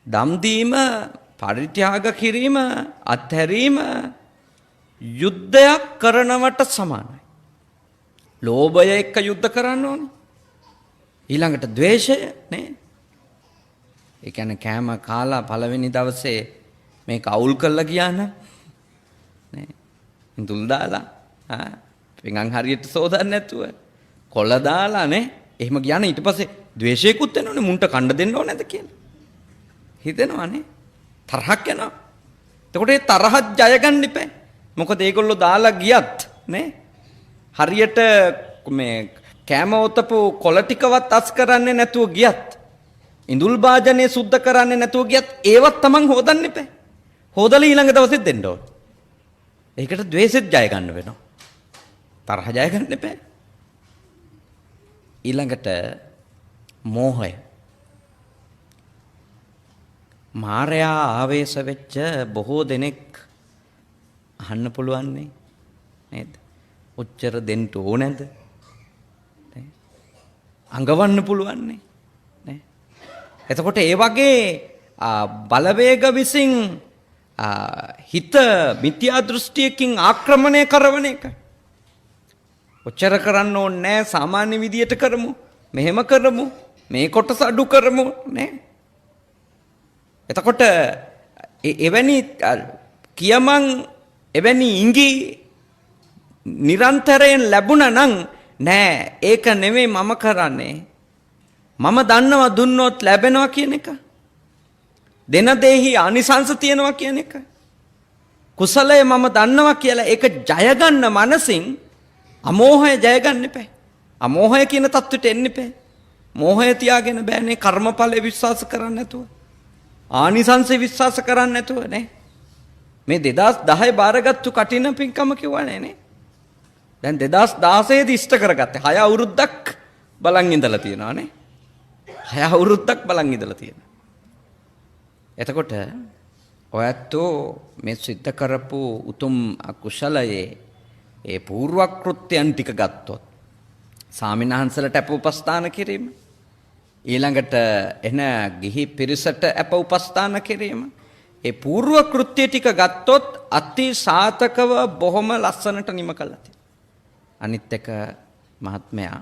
දම් දීම, පරිත්‍යාග කිරීම, අත්හැරීම යුද්ධයක් කරනවට සමානයි. ලෝභය එක්ක යුද්ධ කරන්න ඕනේ. ඊළඟට ද්වේෂය නේ. ඒ කියන්නේ කෑම කාලා පළවෙනි දවසේ මේක අවුල් කරලා ගියා නම් නේ. ඉඳුල් දාලා පිඟන් හරියට සෝදන්න නැතුව කොළ දාලා නේ. එහෙම ගියා නම් ඊට පස්සේ ද්වේෂයකුත් එනවනේ මුන්ට කණ්ඩ දෙන්න ඕනේ නැද කියලා. හිතෙනවනේ. තරහක් යනවා. එතකොට ඒ තරහත් ජය ගන්න ඉපේ. මොකද ඒගොල්ලෝ දාලා ගියත් නේ හරියට මේ කෑම ඔතපු කොළ ටිකවත් අස් කරන්නේ නැතුව ගියත් ඉඳුල් භාජනය සුද්ධ කරන්නේ නැතුව ගියත් ඒවත් Taman හොදන්න ඉපේ. හොදලා ඊළඟ දවසෙත් දෙන්න ඕන. ඒකට ද්වේෂෙත් ජය ගන්න වෙනවා. තරහ ජය ගන්න ඉපේ. ඊළඟට මෝහය. මාරයා ආවේශ වෙච්ච බොහෝ දෙනෙක් අහන්න පුළුවන් නේද? ඔච්චර දෙන්න ඕනද? අඟවන්න පුළුවන් නේ. එතකොට ඒ වගේ බලවේග විසින් හිත මිත්‍යා දෘෂ්ටියකින් ආක්‍රමණය කරන එක. ඔච්චර කරන්න ඕනේ නැහැ. සාමාන්‍ය විදියට කරමු. මෙහෙම කරමු. මේ කොටස අඩු කරමු නේ. එතකොට එවැනි කියමන් එවැනි ඉඟි නිරන්තරයෙන් ලැබුණා නම් නෑ ඒක නෙමෙයි මම කරන්නේ. මම දන්නවා දුන්නොත් ලැබෙනවා කියන එක. දෙන දෙහි ආනිසංස තියෙනවා කියන එක. කුසලය මම දන්නවා කියලා ඒක ජය ගන්න මනසින් අමෝහය ජය ගන්න එපා. අමෝහය කියන தත්වෙට එන්න එපා. මෝහය තියාගෙන බෑනේ කර්මඵලෙ විශ්වාස කරන්නේ නැතුව. ආනිසංස විශ්වාස කරන්නේ නැතුව නේ. මේ 2010 බාරගත්තු කටින පින්කම කිව්වනේ නේ. දැන් 2016 දී ඉෂ්ට කරගත්තේ 6 අවුරුද්දක් බලන් ඉඳලා තියෙනවා නේ. 6 අවුරුද්දක් බලන් ඉඳලා තියෙනවා. එතකොට ඔයත්ෝ මේ සිද්ධ කරපු උතුම් අකුසලයේ ඒ పూర్ව කෘත්‍යයන් ටික ගත්තොත් සාමිනහන්සලට අප උපස්ථාන කිරීම ඊළඟට එන ගිහි පිරිසට අප උපස්ථාන කිරීම ඒ పూర్ව කෘත්‍ය ටික ගත්තොත් අති සාතකව බොහොම ලස්සනට නිම කළා තියෙනවා. අනිත් එක මහත්මයා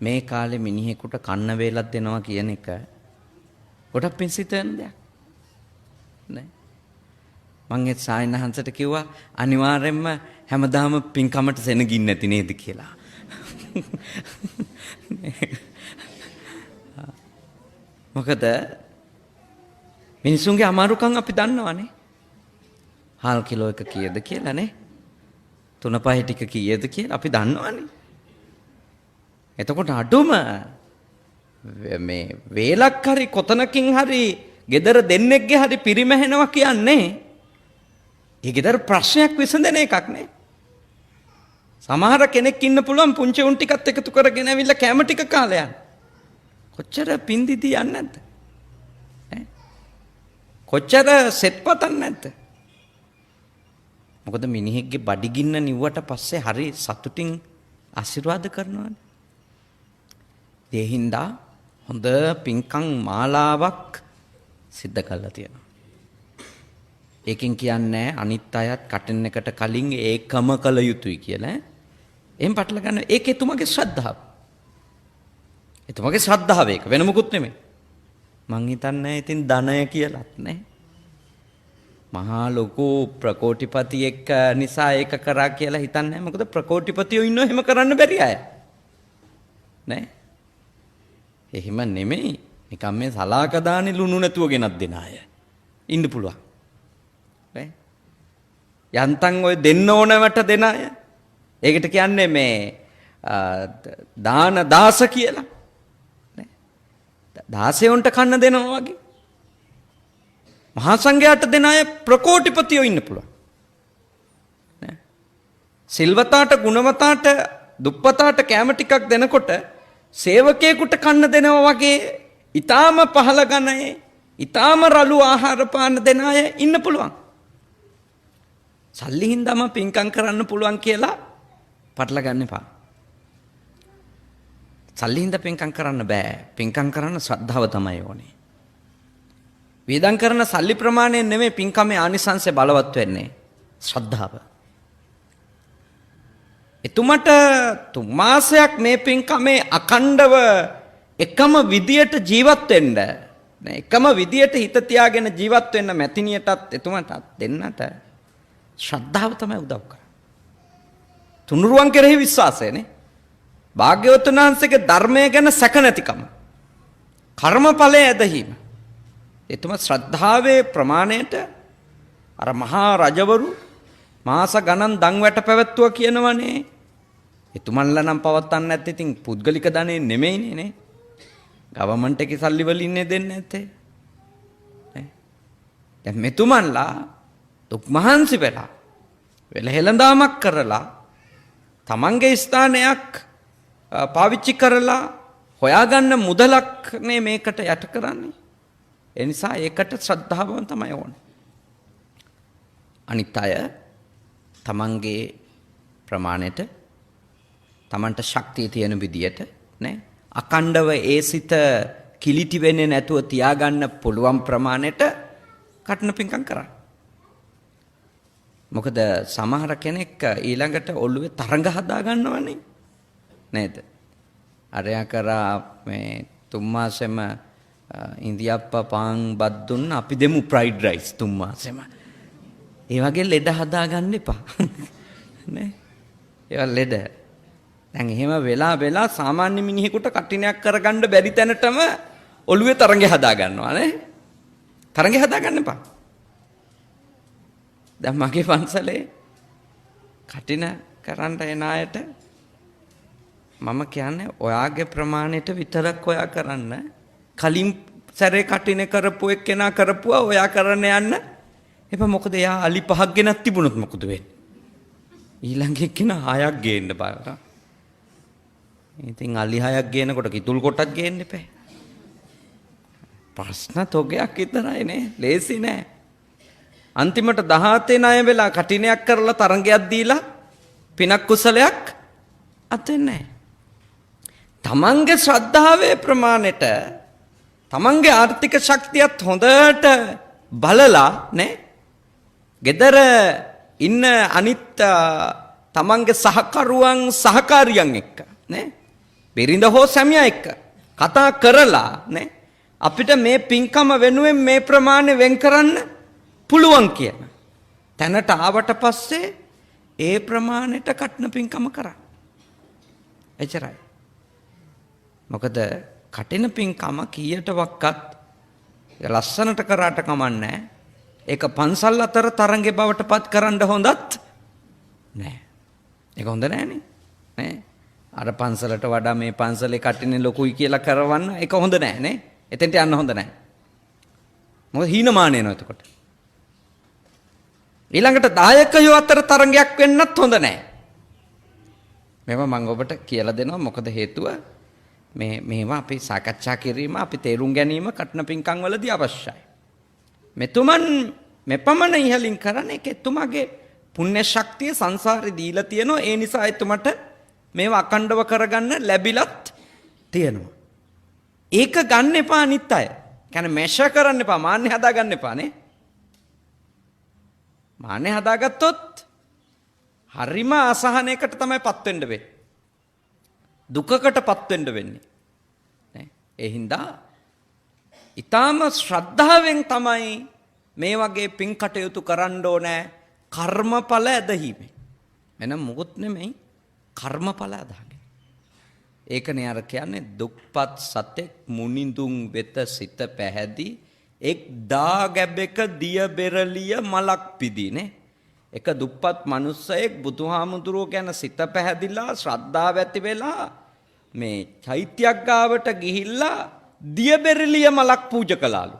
මේ කාලේ මිනිහෙකුට කන්න වේලක් දෙනවා කියන එක ගොඩක් පිංසිතෙන් දෙයක් නේ. මං ඒ සායනහන්සට කිව්වා අනිවාර්යෙන්ම හැමදාම පින්කමට සෙනගින්න නැති නේද කියලා. මොකද මිනිසුන්ගේ අමාරුකම් අපි දන්නවනේ. හාල් කිලෝ එක කීයද කියලා නේ. 3-5 ටික කීයද කියලා අපි දන්නවනේ. එතකොට අඩුම මේ වේලක් හරි කොතනකින් හරි gedara දෙන්නෙක්ගේ හරි පිරිමැහෙනවා කියන්නේ ඒ gedara ප්‍රශ්නයක් විසඳන එකක් නේ. සමහර කෙනෙක් ඉන්න පුළුවන් පුංචි උන් ටිකත් එකතු කරගෙන ඇවිල්ලා කැම ටික කාලා යන. කොච්චර පින්දිදී යන්නේ නැද්ද? කොච්චර සෙත් පතන්නේ නැද්ද? මොකද මිනිහෙක්ගේ බඩගින්න නිව්වට පස්සේ හරි සතුටින් ආශිර්වාද කරනවානේ. ඒ හින්දා හොඳ පින්කම් මාලාවක් සිද්ධ කරලා තියෙනවා. ඒකෙන් කියන්නේ අනිත් අයත් කටෙන් එකට කලින් ඒකම කළ යුතුයි කියලා. එහෙන් පටල ගන්න. ඒක එතුමගේ ශ්‍රද්ධාව. එතුමගේ ශ්‍රද්ධාව ඒක වෙන මොකුත් නෙමෙයි. මං හිතන්නේ ඉතින් ධනය කියලාත් නේ. මහා ලොකු ප්‍රකෝටිපතියෙක් නිසා ඒක කරා කියලා හිතන්නේ නැහැ. මොකද ප්‍රකෝටිපතියෝ ඉන්නව එහෙම කරන්න බැරි අය. නේ? එහෙම නෙමෙයි. නිකම් මේ සලාක දානි ලුණු නැතුව ගෙනත් දෙන අය ඉන්න පුළුවන්. නේ? යන්තම් ඔය දෙන්න ඕනවට දෙන අය. ඒකට කියන්නේ මේ දාන දාස කියලා. නේ? දාසයන්ට කන්න දෙනවා වගේ. මහා සංඝයාට දෙන අය ප්‍රකෝටිපතියෝ ඉන්න පුළුවන්. නේ? සිල්වතාට ගුණවතාට දුප්පතාට කැම ටිකක් දෙනකොට සේවකයෙකුට කන්න දෙනවා වගේ ඊටාම පහළ ගණයේ ඊටාම රළු ආහාර පාන දෙන අය ඉන්න පුළුවන්. සල්ලි හින්දාම පින්කම් කරන්න පුළුවන් කියලා පටල ගන්න එපා. සල්ලි හින්දා පින්කම් කරන්න බෑ. පින්කම් කරන්න ශ්‍රද්ධාව තමයි ඕනේ. වියදම් කරන සල්ලි ප්‍රමාණයෙන් නෙමෙයි පින්කමේ ආනිසංසය බලවත් වෙන්නේ. ශ්‍රද්ධාව. එතුමට තුන් මාසයක් මේ පින්කමේ අඛණ්ඩව එකම විදියට ජීවත් වෙන්න, එකම විදියට හිත තියාගෙන ජීවත් වෙන්න මැතිනියටත් එතුමටත් දෙන්නට ශ්‍රද්ධාව තමයි උදව් කරන්නේ. තුනුරුවන් කෙරෙහි විශ්වාසයනේ. භාග්‍යවතුන් වහන්සේගේ ධර්මය ගැන සැක නැතිකම. කර්මඵලයේ ඇදහිීම. එතුම ශ්‍රද්ධාවේ ප්‍රමාණයට අර මහා රජවරු මාස ගණන් දන් වැට පැවැත්තුවා කියනවනේ. එතුමන්ලා නම් පවත්වන්න නැත්තේ ඉතින් පුද්ගලික ධනෙ නෙමෙයිනේ නේ. ගවර්න්මන්ට් එකේ සල්ලි වලින් දෙන්නේ නැත්තේ. නේ. දැන් මෙතුමන්ලා දුක් මහන්සි වෙලා වෙලහෙළඳාමක් කරලා තමන්ගේ ස්ථානයක් පාවිච්චි කරලා හොයාගන්න මුදලක් නේ මේකට යට කරන්නේ. ඒ නිසා ඒකට ශ්‍රද්ධාවම තමයි ඕනේ. අනිත් අය තමන්ගේ ප්‍රමාණයට තමන්ට ශක්තිය තියෙන විදියට නේ අකණ්ඩව ඒ සිත කිලිටි වෙන්නේ නැතුව තියාගන්න පුළුවන් ප්‍රමාණයට කටන පින්කම් කරන්න. මොකද සමහර කෙනෙක් ඊළඟට ඔළුවේ තරඟ හදා ගන්නවනේ නේද? අරයා කරා මේ තුන් මාසෙම ඉන්දියාප්පා පාන් බත් දුන්න අපි දෙමු ෆ්‍රයිඩ් රයිස් තුන් මාසෙම. ඒ වගේ ලෙඩ හදා ගන්න එපා. නේ? ඒවා ලෙඩ. දැන් එහෙම වෙලා සාමාන්‍ය මිනිහෙකුට කටිනයක් කරගන්න බැරි තැනටම ඔළුවේ තරඟය හදා ගන්නවා නේ. තරඟය හදා ගන්න එපා. දැන් මගේ පන්සලේ කටින කරන්න එන අයට මම කියන්නේ ඔයාගේ ප්‍රමාණයට විතරක් ඔයා කරන්න. කලින් සැරේ කටින කරපු එක්කෙනා කරපුවා ඔයා කරන්න යන්න. එපා මොකද එයා අලි පහක් ගෙනත් තිබුණොත් මොකද වෙන්නේ? ඊළඟ එක්කෙනා 6ක් ගේන්න බලන්න. ඉතින් අලි 6ක් ගේනකොට කිතුල් කොටක් ගේන්න එපා. ප්‍රශ්න තොගයක් විතරයි නේ. ලේසි නෑ. අන්තිමට 17 ණය වෙලා කටිනයක් කරලා තරංගයක් දීලා පිනක් කුසලයක් අතෙන්නේ. තමන්ගේ ශ්‍රද්ධාවේ ප්‍රමාණයට තමන්ගේ ආර්ථික ශක්තියත් හොඳට බලලා නේ gedara ඉන්න අනිත් තමන්ගේ සහකරුවන් සහකාරියන් එක්ක නේ බිරිඳ හෝ සැමියා එක්ක කතා කරලා නේ අපිට මේ පින්කම වෙනුවෙන් මේ ප්‍රමාණය වෙන් කරන්න පුළුවන් කියන තැනට ආවට පස්සේ ඒ ප්‍රමාණයට කටන පින්කම කරා. එච්චරයි. මොකද කටින පින්කම කීයට වක්කත් ලස්සනට කරාට කමන්නේ. ඒක පන්සල් අතර තරංගේ බවට පත් කරන්න හොඳත් නෑ. ඒක හොඳ නෑනේ. නේ? අර පන්සලට වඩා මේ පන්සලේ කටිනේ ලොකුයි කියලා කරවන්න ඒක හොඳ නෑ නේ. එතෙන්ට යන්න හොඳ නෑ. මොකද හීනමාන එනවා එතකොට. ඊළඟට දායකයෝ අතර තරංගයක් වෙන්නත් හොඳ නෑ. මේවා මම ඔබට කියලා දෙනවා මොකද හේතුව මේවා අපි සාකච්ඡා කිරීම අපි තේරුම් ගැනීම කටන පින්කම් වලදී අවශ්‍යයි. මෙතුමන් මෙපමණ ඉහලින් කරන්නේ එතුමාගේ පුණ්‍ය ශක්තිය සංසාරේ දීලා තියෙනවා. ඒ නිසා එතුමට මේවා අකණ්ඩව කරගන්න ලැබිලත් තියෙනවා. ඒක ගන්න එපා අනිත් අය. කියන්නේ මෙෂර් කරන්න එපා. මාන්නේ හදා ගන්න එපා නේ. මාන්නේ හදාගත්තොත් හරිම අසහනයකට තමයි පත් වෙන්න වෙන්නේ. දුකකට පත් වෙන්න වෙන්නේ. නේ? ඒ හින්දා ඊටාම ශ්‍රද්ධාවෙන් තමයි මේ වගේ පින් කටයුතු කරන්න ඕනේ කර්මඵල ඇදහිීමෙන්. වෙන මොකුත් නෙමෙයි කර්මඵල අදහගෙන. ඒකනේ අර කියන්නේ දුක්පත් සතෙක් මුනිඳුන් වෙත සිත පැහැදී එක් දා ගැබෙක දිය බෙරළිය මලක් පිදිනේ. එක දුප්පත් මිනිස්සෙක් බුදුහාමුදුරුවෝ ගැන සිත පැහැදිලා ශ්‍රද්ධාව ඇති වෙලා මේ චෛත්‍යයක් ගාවට ගිහිල්ලා දිය බෙරළිය මලක් පූජා කළාලු.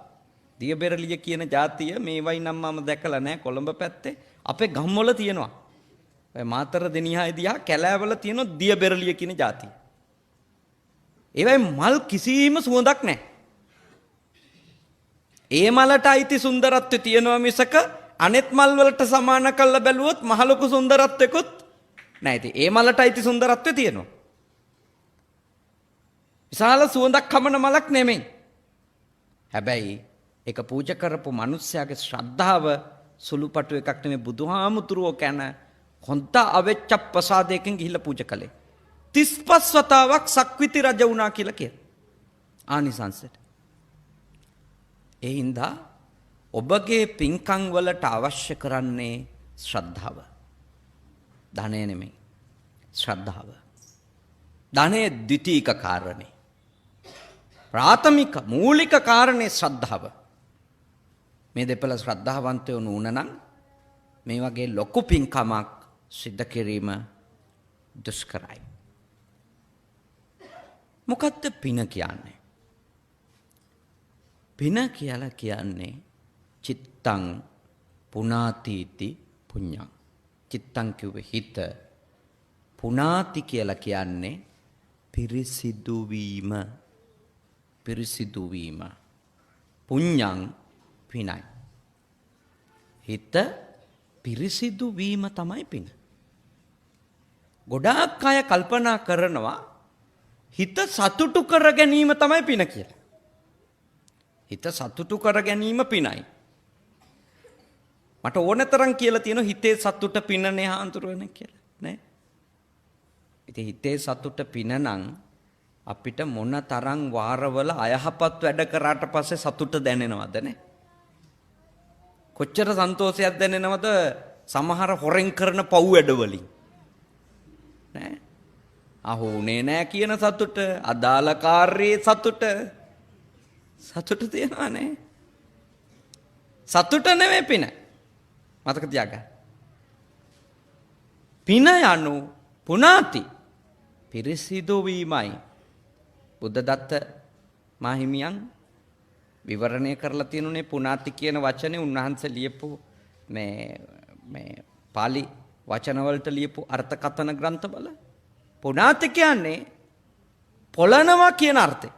දිය බෙරළිය කියන જાතිය මේවයි නම් මම දැකලා නැහැ කොළඹ පැත්තේ. අපේ ගම්වල තියෙනවා. ඔය මාතර දෙනිහායි දිහා කැලෑවල තියෙන දිය බෙරළිය කියන જાතිය. ඒවයි මල් කිසිම සුවඳක් නැහැ. ඒ මලට අයිති සුන්දරත්වය තියෙනවා මිසක අනෙත් මල් වලට සමාන කරලා බැලුවොත් මහ ලොකු සුන්දරත්වයකුත් නැහැ. ඉතින් ඒ මලට අයිති සුන්දරත්වය තියෙනවා. විශාල සුවඳක් කමන මලක් නෙමෙයි. හැබැයි ඒක පූජා කරපු මිනිස්යාගේ ශ්‍රද්ධාව සුළුපටු එකක් නෙමෙයි. බුදුහාමුදුරුවෝ කියන හොඳ අවෙච්ච ප්‍රසාදයකින් ගිහිල්ලා පූජා කළේ. 35 වතාවක් සක්විති රජ වුණා කියලා කියන ආනිසංසයට. ඒ හින්දා ඔබගේ පින්කම් වලට අවශ්‍ය කරන්නේ ශ්‍රද්ධාව. ධනය නෙමෙයි. ශ්‍රද්ධාව. ධනය ද්විතීක කාරණේ. ප්‍රාථමික මූලික කාරණේ ශ්‍රද්ධාව. මේ දෙපළ ශ්‍රද්ධාවන්තයෝ නුනනම් මේ වගේ ලොකු පින්කමක් සිද්ධ කිරීම දුෂ්කරයි. මොකද්ද පින කියන්නේ? පින කියලා කියන්නේ චිත්තං පුනාතිති පුඤ්ඤං. චිත්තං කියුවේ හිත. පුනාති කියලා කියන්නේ පිරිසිදු වීම. පිරිසිදු වීම. පුඤ්ඤං පිනයි. හිත පිරිසිදු වීම තමයි පින. ගොඩාක් අය කල්පනා කරනවා හිත සතුටු කර ගැනීම තමයි පින කියලා. හිත සතුටු කර ගැනීම පිනයි. මට ඕන තරම් කියලා තියෙනවා හිතේ සතුට පිනනේ හාන්තුරුවනේ කියලා නේ. ඉතින් හිතේ සතුට පින නම් අපිට මොන තරම් වාරවල අයහපත් වැඩ කරාට පස්සේ සතුට දැනෙනවද නේ? කොච්චර සන්තෝෂයක් දැනෙනවද සමහර හොරෙන් කරන පව් වැඩවලින් නෑ. අහුනේ නෑ කියන සතුට, අදාළ කාර්යයේ සතුට. සතුට තියනවා නේ. සතුට නෙමෙයි පින. මතක තියාගන්න. පින යනු පුනාති පිරිසිදු වීමයි. බුද්ධදත්ත මාහිමියන් විවරණය කරලා තියෙනුනේ පුනාති කියන වචනේ උන්වහන්සේ ලියපු මේ පාලි වචන වලට ලියපු අර්ථකථන ග්‍රන්ථවල. පුනාති කියන්නේ පොළනවා කියන අර්ථය.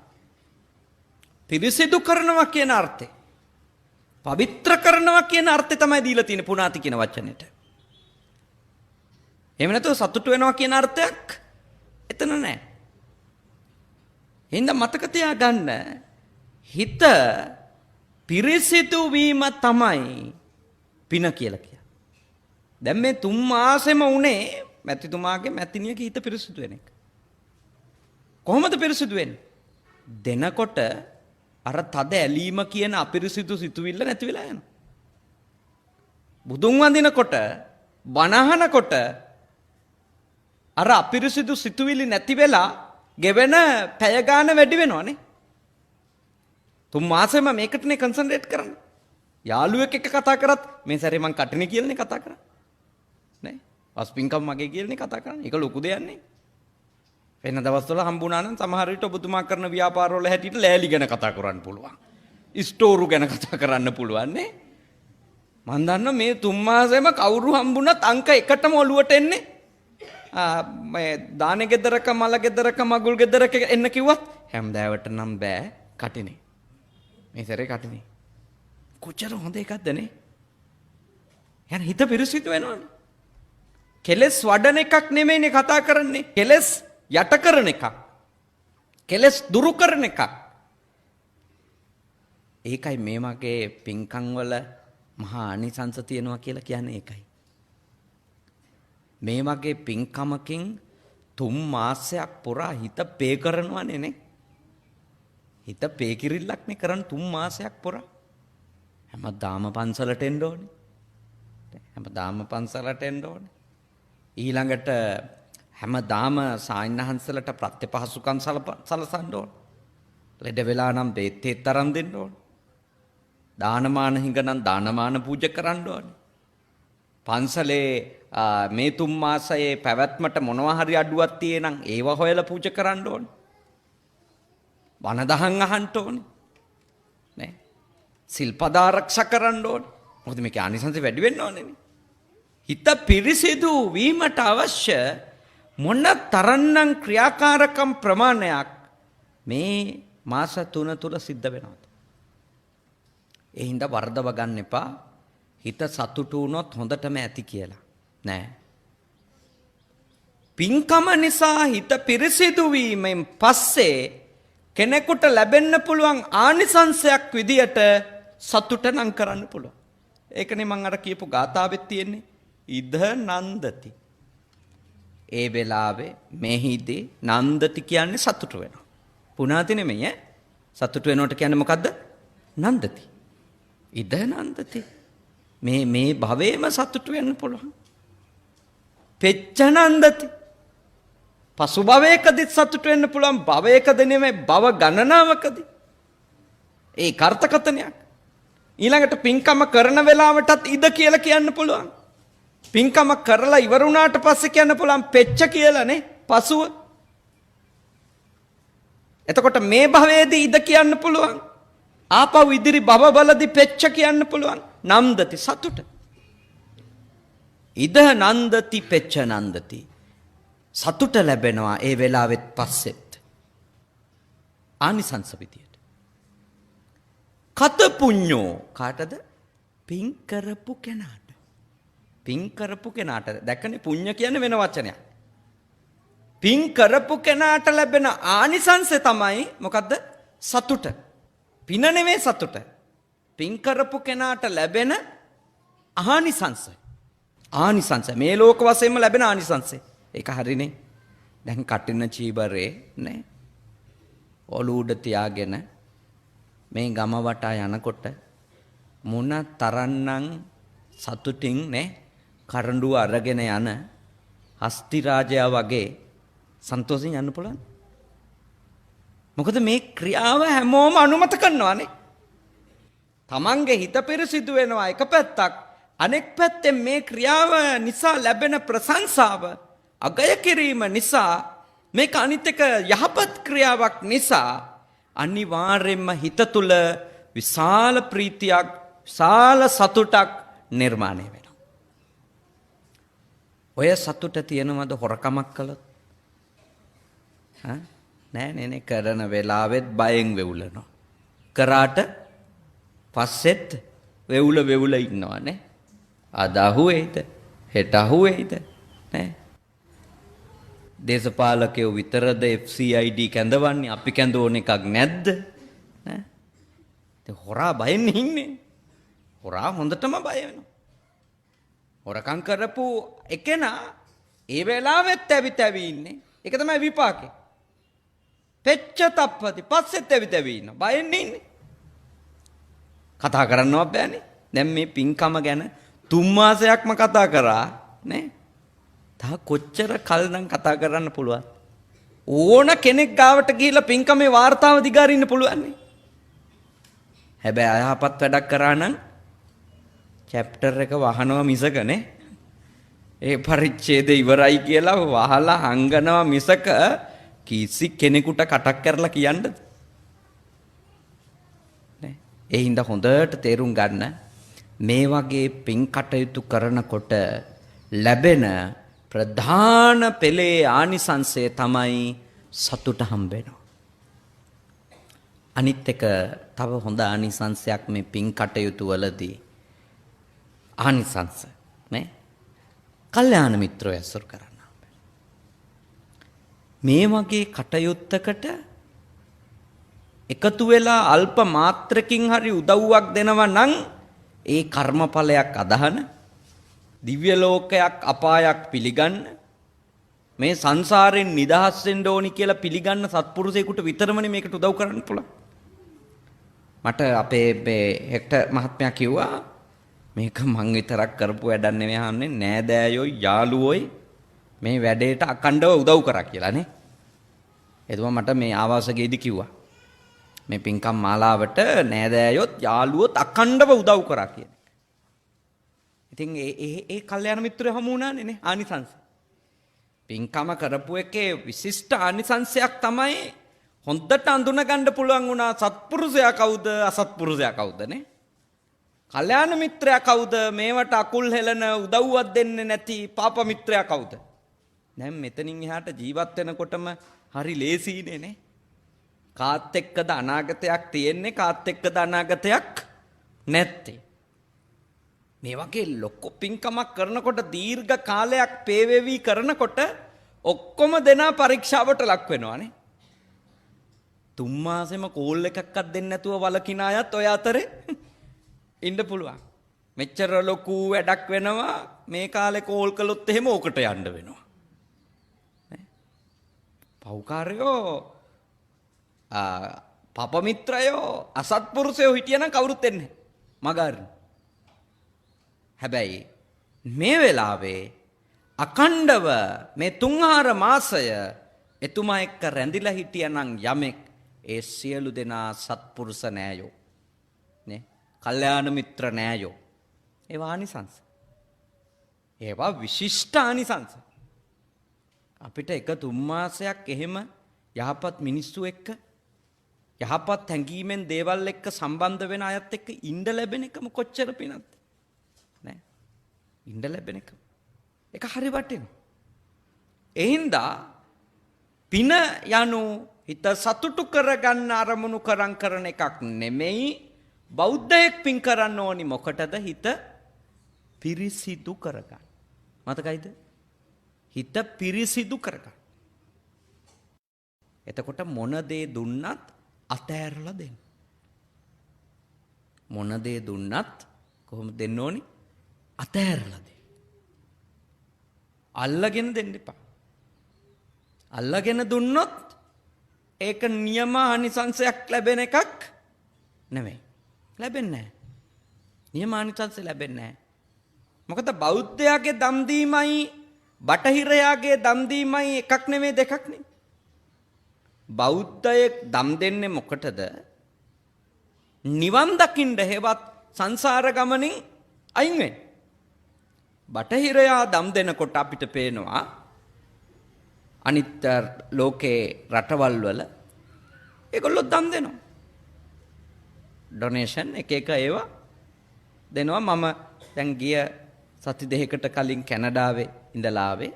පිරිසිදු කරනවා කියන අර්ථය. පවිත්‍ර කරනවා කියන අර්ථය තමයි දීලා තියෙන්නේ පුනාති කියන වචනෙට. එහෙම නැතුව සතුට වෙනවා කියන අර්ථයක් එතන නැහැ. එහෙනම් මතක තියාගන්න හිත පිරිසිදු වීම තමයි පින කියලා කියන්නේ. දැන් මේ 3 මාසෙම උනේ මැතිතුමාගේ මැතිනියගේ හිත පිරිසිදු වෙන එක. කොහොමද පිරිසිදු වෙන්නේ? දෙනකොට අර තද ඇලීම කියන අපිරිසිදු සිතුවිල්ල නැති වෙලා යනවා. බුදුන් වඳිනකොට බණහනකොට අර අපිරිසිදු සිතුවිලි නැති වෙලා ගෙවෙන පැය ගාන වැඩි වෙනවනේ. 3 මාසෙම මේකටනේ කන්සන්ට්‍රේට් කරන්නේ. යාළුවෙක් එක්ක කතා කරත් මේ සැරේ මං කටනේ කියලානේ කතා කරන්නේ. නේ? වස්පින්කම් මගේ කියලානේ කතා කරන්නේ. ඒක ලොකු දෙයක් නේ. වෙන දවස්වල හම්බුණා නම් සමහර විට ඔබතුමා කරන ව්‍යාපාරවල හැටියට ලෑලි ගැන කතා කරන්න පුළුවන්. ස්ටෝරු ගැන කතා කරන්න පුළුවන් නේ. මන් දන්න මේ 3 මාසෙම කවුරු හම්බුණත් අංක එකටම ඔලුවට එන්නේ. මේ දානේ ගෙදරක මල ගෙදරක මගුල් ගෙදරක එන්න කිව්වත් හැමදාවට නම් බෑ කටිනේ. මේ සැරේ කටිනේ. කොච්චර හොඳ එකක්ද නේ? යන හිත පිරිසිදු වෙනවනේ. කෙලස් වඩන එකක් නෙමෙයිනේ කතා කරන්නේ. කෙලස් යට කරන එකක්. කෙලස් දුරු කරන එකක්. ඒකයි මේ වගේ පින්කම් වල මහා ආනිසංස තියනවා කියලා කියන්නේ ඒකයි. මේ වගේ පින්කමකින් 3 මාසයක් පුරා හිත පේ කරනවනේ නේ. හිත පේ කිරිල්ලක් නේ කරන 3 මාසයක් පුරා. හැමදාම පන්සලට එන්න ඕනේ. හැමදාම පන්සලට එන්න ඕනේ. ඊළඟට හැමදාම සායනහන්සලට ප්‍රත්‍යපහසුකම් සලසන්න ඕනේ. ලෙඩ වෙලා නම් බේත් තරම් දෙන්න ඕනේ. දානමාන හිඟනම් දානමාන පූජා කරන්න ඕනේ. පන්සලේ මේ 3 මාසයේ පැවැත්මට මොනවා හරි අඩුවක් තියෙනම් ඒව හොයලා පූජා කරන්න ඕනේ. වන දහම් අහන්න ඕනේ. නේ? සිල්පද ආරක්ෂා කරන්න ඕනේ. මොකද මේකේ ආනිසංස වැඩි වෙන්න ඕනේ නේ. හිත පිරිසිදු වීමට අවශ්‍ය මොන තරම්නම් ක්‍රියාකාරකම් ප්‍රමාණයක් මේ මාස 3 තුල සිද්ධ වෙනවද? ඒ හින්දා වර්ධව ගන්න එපා. හිත සතුටු වුණොත් හොඳටම ඇති කියලා. නෑ. පින්කම නිසා හිත පිරිසිදු වීමෙන් පස්සේ කෙනෙකුට ලැබෙන්න පුළුවන් ආනිසංසයක් විදියට සතුට නම් කරන්න පුළුවන්. ඒකනේ මම අර කියපු ගාථාවෙත් තියෙන්නේ. ඉද නන්දති. ඒ වෙලාවේ මෙහිදී නන්දති කියන්නේ සතුට වෙනවා. පුණාති නෙමෙයි ඈ. සතුට වෙනවට කියන්නේ මොකද්ද? නන්දති. ඉද නන්දති. මේ භවයේම සතුට වෙන්න පුළුවන්. පෙච්ච නන්දති. පසු භවයකදී සතුට වෙන්න පුළුවන්. භවයකද නෙමෙයි භව ගණනාවකදී. ඒ කාර්තකතනයක්. ඊළඟට පින්කම කරන වෙලාවටත් ඉද කියලා කියන්න පුළුවන්. පින්කම කරලා ඉවර වුණාට පස්සේ කියන්න පුළුවන් පෙච්ච කියලානේ පසුව. එතකොට මේ භවයේදී ඉද කියන්න පුළුවන්. ආපහු ඉදිරි භවවලදී පෙච්ච කියන්න පුළුවන්. නන්දති සතුට. ඉද නන්දති පෙච්ච නන්දති. සතුට ලැබෙනවා ඒ වෙලාවෙත් පස්සෙත්. ආනිසංස විදියට. කත පුඤ්ඤෝ කාටද? පින් කරපු කෙනාට. පින් කරපු කෙනාට. දැක්කනේ පුඤ්ඤ කියන්නේ වෙන වචනයක්. පින් කරපු කෙනාට ලැබෙන ආනිසංසය තමයි මොකද්ද? සතුට. පින නෙමෙයි සතුට. පින් කරපු කෙනාට ලැබෙන ආනිසංසය. ආනිසංසය මේ ලෝක වශයෙන්ම ලැබෙන ආනිසංසය. ඒක හරිනේ. දැන් කටින චීබරේ නේ. ඔලු උඩ තියාගෙන මේ ගම වටා යනකොට මොන තරන්නම් සතුටින් නේ කරඬුව අරගෙන යන හස්ති රාජයා වගේ සන්තෝෂෙන් යන්න පුළුවන්. මොකද මේ ක්‍රියාව හැමෝම අනුමත කරනවානේ. තමන්ගේ හිත පිරිසිදු වෙනවා එක පැත්තක්. අනෙක් පැත්තෙන් මේ ක්‍රියාව නිසා ලැබෙන ප්‍රශංසාව අගය කිරීම නිසා මේක අනිත් එක යහපත් ක්‍රියාවක් නිසා අනිවාර්යෙන්ම හිත තුල විශාල ප්‍රීතියක් විශාල සතුටක් නිර්මාණය වෙනවා. ඔය සතුට තියෙනවද හොරකමක් කළොත්? නෑ කරන වෙලාවෙත් බයෙන් වෙවුලනවා. කරාට පස්සෙත් වෙවුල ඉන්නවා නේ. අද අහුවේද? හෙට අහුවේද? නේ. දේශපාලකයෝ විතරද FCID කැඳවන්නේ? අපි කැඳවන එකක් නැද්ද? නේ. ඒ හොරා බයෙන් ඉන්නේ. හොරා හොඳටම බය වෙනවා. හොරකම් කරපු එකනා ඒ වෙලාවෙත් ඇවිත් ඉන්නේ. ඒක තමයි විපාකේ. පෙච්ච තප්පති පස්සෙත් ඇවිත් ඉන්නවා. බයෙන් ඉන්නේ. කතා කරන්නවත් බෑනේ. දැන් මේ පින්කම ගැන 3 මාසයක්ම කතා කරා නේ. තා කොච්චර කල් නම් කතා කරන්න පුළුවන්? ඕන කෙනෙක් ගාවට ගිහිල්ලා පින්කමේ වාර්තාව දිගාරින්න පුළුවන් නේ. හැබැයි අයහපත් වැඩක් කරා නම් චැප්ටර් එක වහනවා මිසක නේ. ඒ පරිච්ඡේදය ඉවරයි කියලා වහලා හංගනවා මිසක කිසි කෙනෙකුට කටක් කරලා කියන්නද? නේ. ඒ හින්දා හොඳට තේරුම් ගන්න මේ වගේ පින් කටයුතු කරනකොට ලැබෙන ප්‍රධාන පෙළේ ආනිසංසය තමයි සතුට හම්බෙනවා. අනිත් එක තව හොඳ ආනිසංසයක් මේ පින් කටයුතු වලදී ආනිසංස නේ. කල්යාණ මිත්‍රයෝ ඇසුරු කරන්න. මේ වගේ කටයුත්තකට එකතු වෙලා අල්ප මාත්‍රකින් හරි උදව්වක් දෙනවා නම් ඒ කර්මඵලයක් අදහන දිව්‍ය ලෝකයක් අපායක් පිළිගන්න මේ සංසාරයෙන් නිදහස් වෙන්න ඕනි කියලා පිළිගන්න සත්පුරුෂයෙකුට විතරමනේ මේකට උදව් කරන්න පුළුවන්. මට අපේ හෙක්ටර් මහත්මයා කිව්වා මේක මං විතරක් කරපු වැඩක් නෙවෙයි අහන්නේ නෑදෑයෝ යාළුවෝයි මේ වැඩේට අකණ්ඩව උදව් කරා කියලා නේ. එතුමා මට මේ ආවාසයේදී කිව්වා මේ පින්කම් මාලාවට නෑදෑයොත් යාළුවොත් අකණ්ඩව උදව් කරා කියලා. ඉතින් ඒ කල්යාණ මිත්‍රයෝ හමු වුණානේ නේ ආනිසංස. පින්කම කරපු එකේ විශිෂ්ට ආනිසංසයක් තමයි හොඳට අඳුන ගන්න පුළුවන් වුණා සත්පුරුෂයා කවුද අසත්පුරුෂයා කවුද නේ. කල්යාණ මිත්‍රයා කවුද මේවට අකුල් හෙලන උදව්වක් දෙන්නේ නැති පාප මිත්‍රයා කවුද. දැන් මෙතනින් එහාට ජීවත් වෙනකොටම හරි ලේසියිනේ නේ. කාත් එක්කද අනාගතයක් තියෙන්නේ කාත් එක්කද අනාගතයක් නැත්තේ. මේ වගේ ලොකු පින්කමක් කරනකොට දීර්ඝ කාලයක් පේවෙවි කරනකොට ඔක්කොම දෙනා පරීක්ෂාවට ලක් වෙනවානේ. 3 මාසෙම කෝල් එකක්වත් දෙන්නේ නැතුව වලකින අයත් ඔය අතරේ ඉන්න පුළුවන්. මෙච්චර ලොකු වැඩක් වෙනවා මේ කාලේ කෝල් කළොත් එහෙම ඕකට යන්න වෙනවා. පව්කාරයෝ පප මිත්‍රයෝ අසත්පුරුෂයෝ හිටියනම් කවුරුත් එන්නේ මගහරින්න. හැබැයි මේ වෙලාවේ අකණ්ඩව මේ 3-4 මාසය එතුමා එක්ක රැඳිලා හිටියනම් යමෙක් ඒ සියලු දෙනා සත්පුරුෂ නෑයෝ නේ කල්යාණ මිත්‍ර නෑයෝ. ඒවා ආනිසංස. ඒවා විශිෂ්ට ආනිසංස. අපිට එක 3 මාසයක් එහෙම යහපත් මිනිස්සු එක්ක යහපත් හැඟීමෙන් දේවල් එක්ක සම්බන්ධ වෙන අයත් එක්ක ඉඳ ලැබෙන එකම කොච්චර පිනක්ද නෑ. ඉඳ ලැබෙන එක ඒක හරි වටිනවා. ඒ හින්දා පින යනු හිත සතුටු කරගන්න අරමුණු කරන එකක් නෙමෙයි. බෞද්ධයෙක් පින් කරන්න ඕනි මොකටද? හිත පිරිසිදු කරගන්න. මතකයිද? හිත පිරිසිදු කරගන්න. එතකොට මොන දේ දුන්නත් අතෑරලා දෙන්න. මොන දේ දුන්නත් කොහොමද දෙන්න ඕනි? අතෑරලා දෙන්න. අල්ලගෙන දෙන්න එපා. අල්ලගෙන දුන්නොත් ඒක නියම ආනිසංසයක් ලැබෙන එකක් නෙමෙයි. ලැබෙන්නේ නැහැ. නියම ආනිසංස ලැබෙන්නේ නැහැ. මොකද බෞද්ධයාගේ දම් දීමයි බටහිරයාගේ දම් දීමයි එකක් නෙමෙයි දෙකක් නෙමෙයි. බෞද්ධයෙක් දම් දෙන්නේ මොකටද? නිවන් දකින්න හේවත් සංසාර ගමනින් අයින් වෙන්න. බටහිරයා දම් දෙනකොට අපිට පේනවා අනිත් ලෝකේ රටවල් වල ඒගොල්ලෝ දම් දෙනවා. ඩොනේෂන් එක ඒවා දෙනවා. මම දැන් ගිය සති දෙකකට කලින් කැනඩාවේ ඉඳලා ආවේ.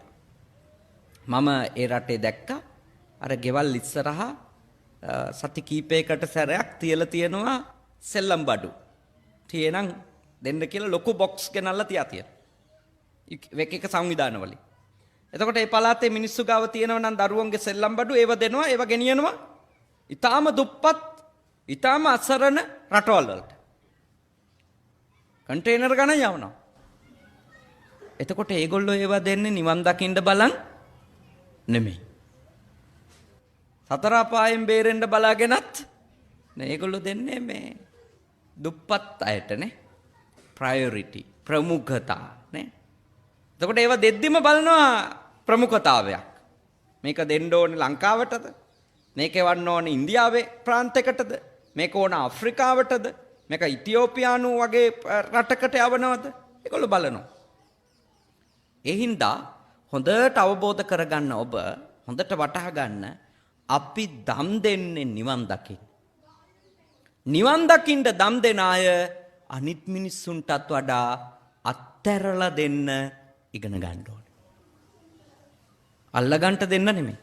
මම ඒ රටේ දැක්කා අර ගෙවල් ඉස්සරහා සති කීපයකට සැරයක් තියලා තියෙනවා සෙල්ලම් බඩු. තියෙනම් දෙන්න කියලා ලොකු බොක්ස් ගෙනල්ලා තියා තියෙනවා. එක සංවිධාන වලින්. එතකොට මේ පළාතේ මිනිස්සු ගාව තියෙනවා නම් දරුවන්ගේ සෙල්ලම් බඩු ඒව දෙනවා. ඒව ගෙනියනවා ඊටාම දුප්පත් ඊටාම අසරණ රටවල් වලට. කන්ටේනර් ගණන් යවනවා. එතකොට ඒගොල්ලෝ ඒවා දෙන්නේ නිවන් දකින්න බලන් නෙමෙයි. සතර අපායෙන් බේරෙන්න බලාගෙනත් නේ ඒගොල්ලෝ දෙන්නේ මේ දුප්පත් අයටනේ ප්‍රයොරිටි ප්‍රමුඛතා නේ. එතකොට ඒවා දෙද්දිම බලනවා ප්‍රමුඛතාවයක්. මේක දෙන්න ඕනේ ලංකාවටද? මේක එවන්න ඕනේ ඉන්දියාවේ ප්‍රාන්තයකටද? මේක ඕන අප්‍රිකාවටද? මේක ඉතියෝපියානු වගේ රටකට යවනවද? ඒගොල්ලෝ බලනවා. ඒ හින්දා හොඳට අවබෝධ කරගන්න ඔබ හොඳට වටහා ගන්න අපි දම් දෙන්නේ නිවන් දකින්න. නිවන් දකින්න දම් දෙන අය අනිත් මිනිස්සුන්ටත් වඩා අත්හැරලා දෙන්න ඉගෙන ගන්න ඕනේ. අල්ලගන්න දෙන්න නෙමෙයි.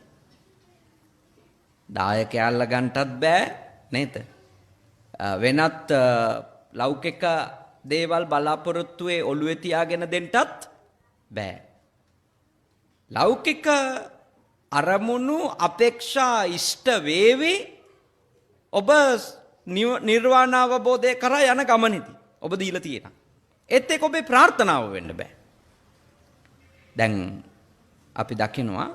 දායකයා අල්ලගන්නත් බෑ නේද? වෙනත් ලෞකික දේවල් බලාපොරොත්තුවේ ඔළුවේ තියාගෙන දෙන්නත් බෑ. ලෞකික අරමුණු අපේක්ෂා ඉෂ්ට වේවි ඔබ නිර්වාණ අවබෝධය කරා යන ගමනේදී ඔබ දීලා තියෙනවා. ඒත් ඒක ඔබේ ප්‍රාර්ථනාව වෙන්න බෑ. දැන් අපි දකිනවා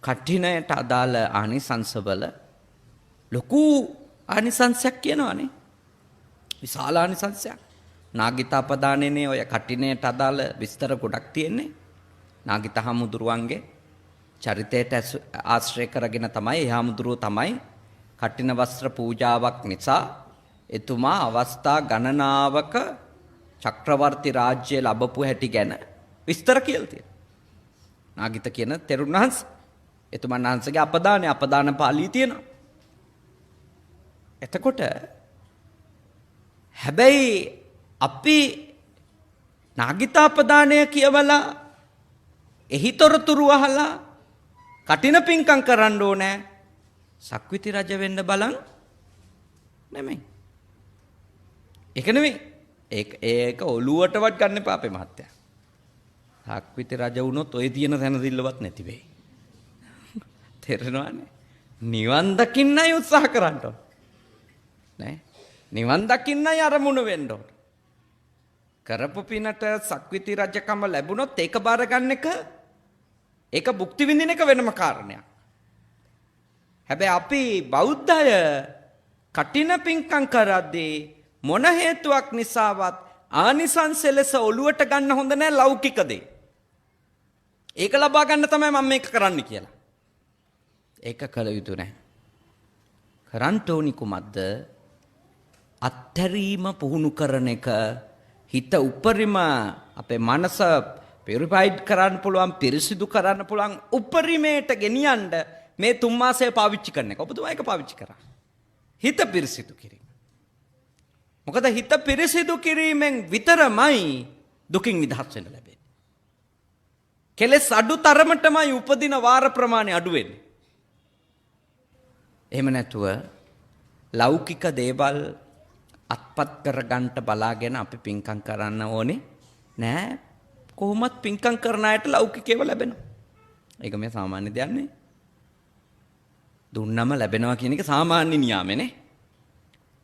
කඨිනයට අදාළ ආනිසංසවල ලොකු ආනිසංසයක් කියනවානේ. විශාල ආනිසංසයක්. නාගිතාපදානේනේ ඔය කඨිනයට අදාළ විස්තර ගොඩක් තියෙන්නේ. නාගිත හාමුදුරුවන්ගේ චරිතයට ආශ්‍රය කරගෙන තමයි ඒ හාමුදුරුවෝ තමයි කඨින වස්ත්‍ර පූජාවක් නිසා එතුමා අවස්ථා ගණනාවක චක්‍රවර්ති රාජ්‍ය ලැබපු හැටි ගැන විස්තර කියලා තියෙනවා. නාගිත කියන තෙරුන් වහන්සේ එතුමන් වහන්සේගේ අපදාන පාළිය තියෙනවා. එතකොට හැබැයි අපි නාගිතාපදානය කියවලා එහි තොරතුරු අහලා කටින පිංකම් කරන්න ඕනේ සක්විති රජ වෙන්න බලන් නෙමෙයි. ඒක නෙමෙයි. ඒක ඔළුවටවත් ගන්න එපා අපේ මහත්තයා. සක්විති රජ වුණොත් ඔය තියෙන තැනදිල්ලවත් නැති වෙයි. තේරෙනවනේ? නිවන් දකින්නයි උත්සාහ කරන්න ඕන. නේ? නිවන් දකින්නයි අරමුණ වෙන්න ඕන. කරපු පිනට සක්විති රජකම ලැබුණොත් ඒක බාර ගන්න එක ඒක භුක්ති විඳින එක වෙනම කාරණයක්. හැබැයි අපි බෞද්ධය කටින පින්කම් කරද්දී මොන හේතුවක් නිසාවත් ආනිසංස ලෙස ඔළුවට ගන්න හොඳ නැහැ ලෞකික දේ. ඒක ලබා ගන්න තමයි මම මේක කරන්න කියලා. ඒක කළ යුතු නැහැ. කරන්න ඕනි කුමක්ද? අත්හැරීම පුහුණු කරන එක. හිත උපරිම අපේ මනස පියුරිෆයිඩ් කරන්න පුළුවන්, පිරිසිදු කරන්න පුළුවන් උපරිමයට ගෙනියන්න මේ 3 මාසය පාවිච්චි කරන එක. ඔබතුමා ඒක පාවිච්චි කරා. හිත පිරිසිදු කිරීම. මොකද හිත පිරිසිදු කිරීමෙන් විතරමයි දුකින් නිදහස් වෙන්න ලැබෙන්නේ. කෙලෙස් අඩු තරමටමයි උපදින වාර ප්‍රමාණය අඩු වෙන්නේ. එහෙම නැතුව ලෞකික දේවල් අත්පත් කරගන්න බලාගෙන අපි පින්කම් කරන්න ඕනේ නෑ. කොහොමත් පින්කම් කරන අයට ලෞකිකේව ලැබෙනවා. ඒක මේ සාමාන්‍ය දෙයක් නේ. දුන්නම ලැබෙනවා කියන එක සාමාන්‍ය නියාමනේ.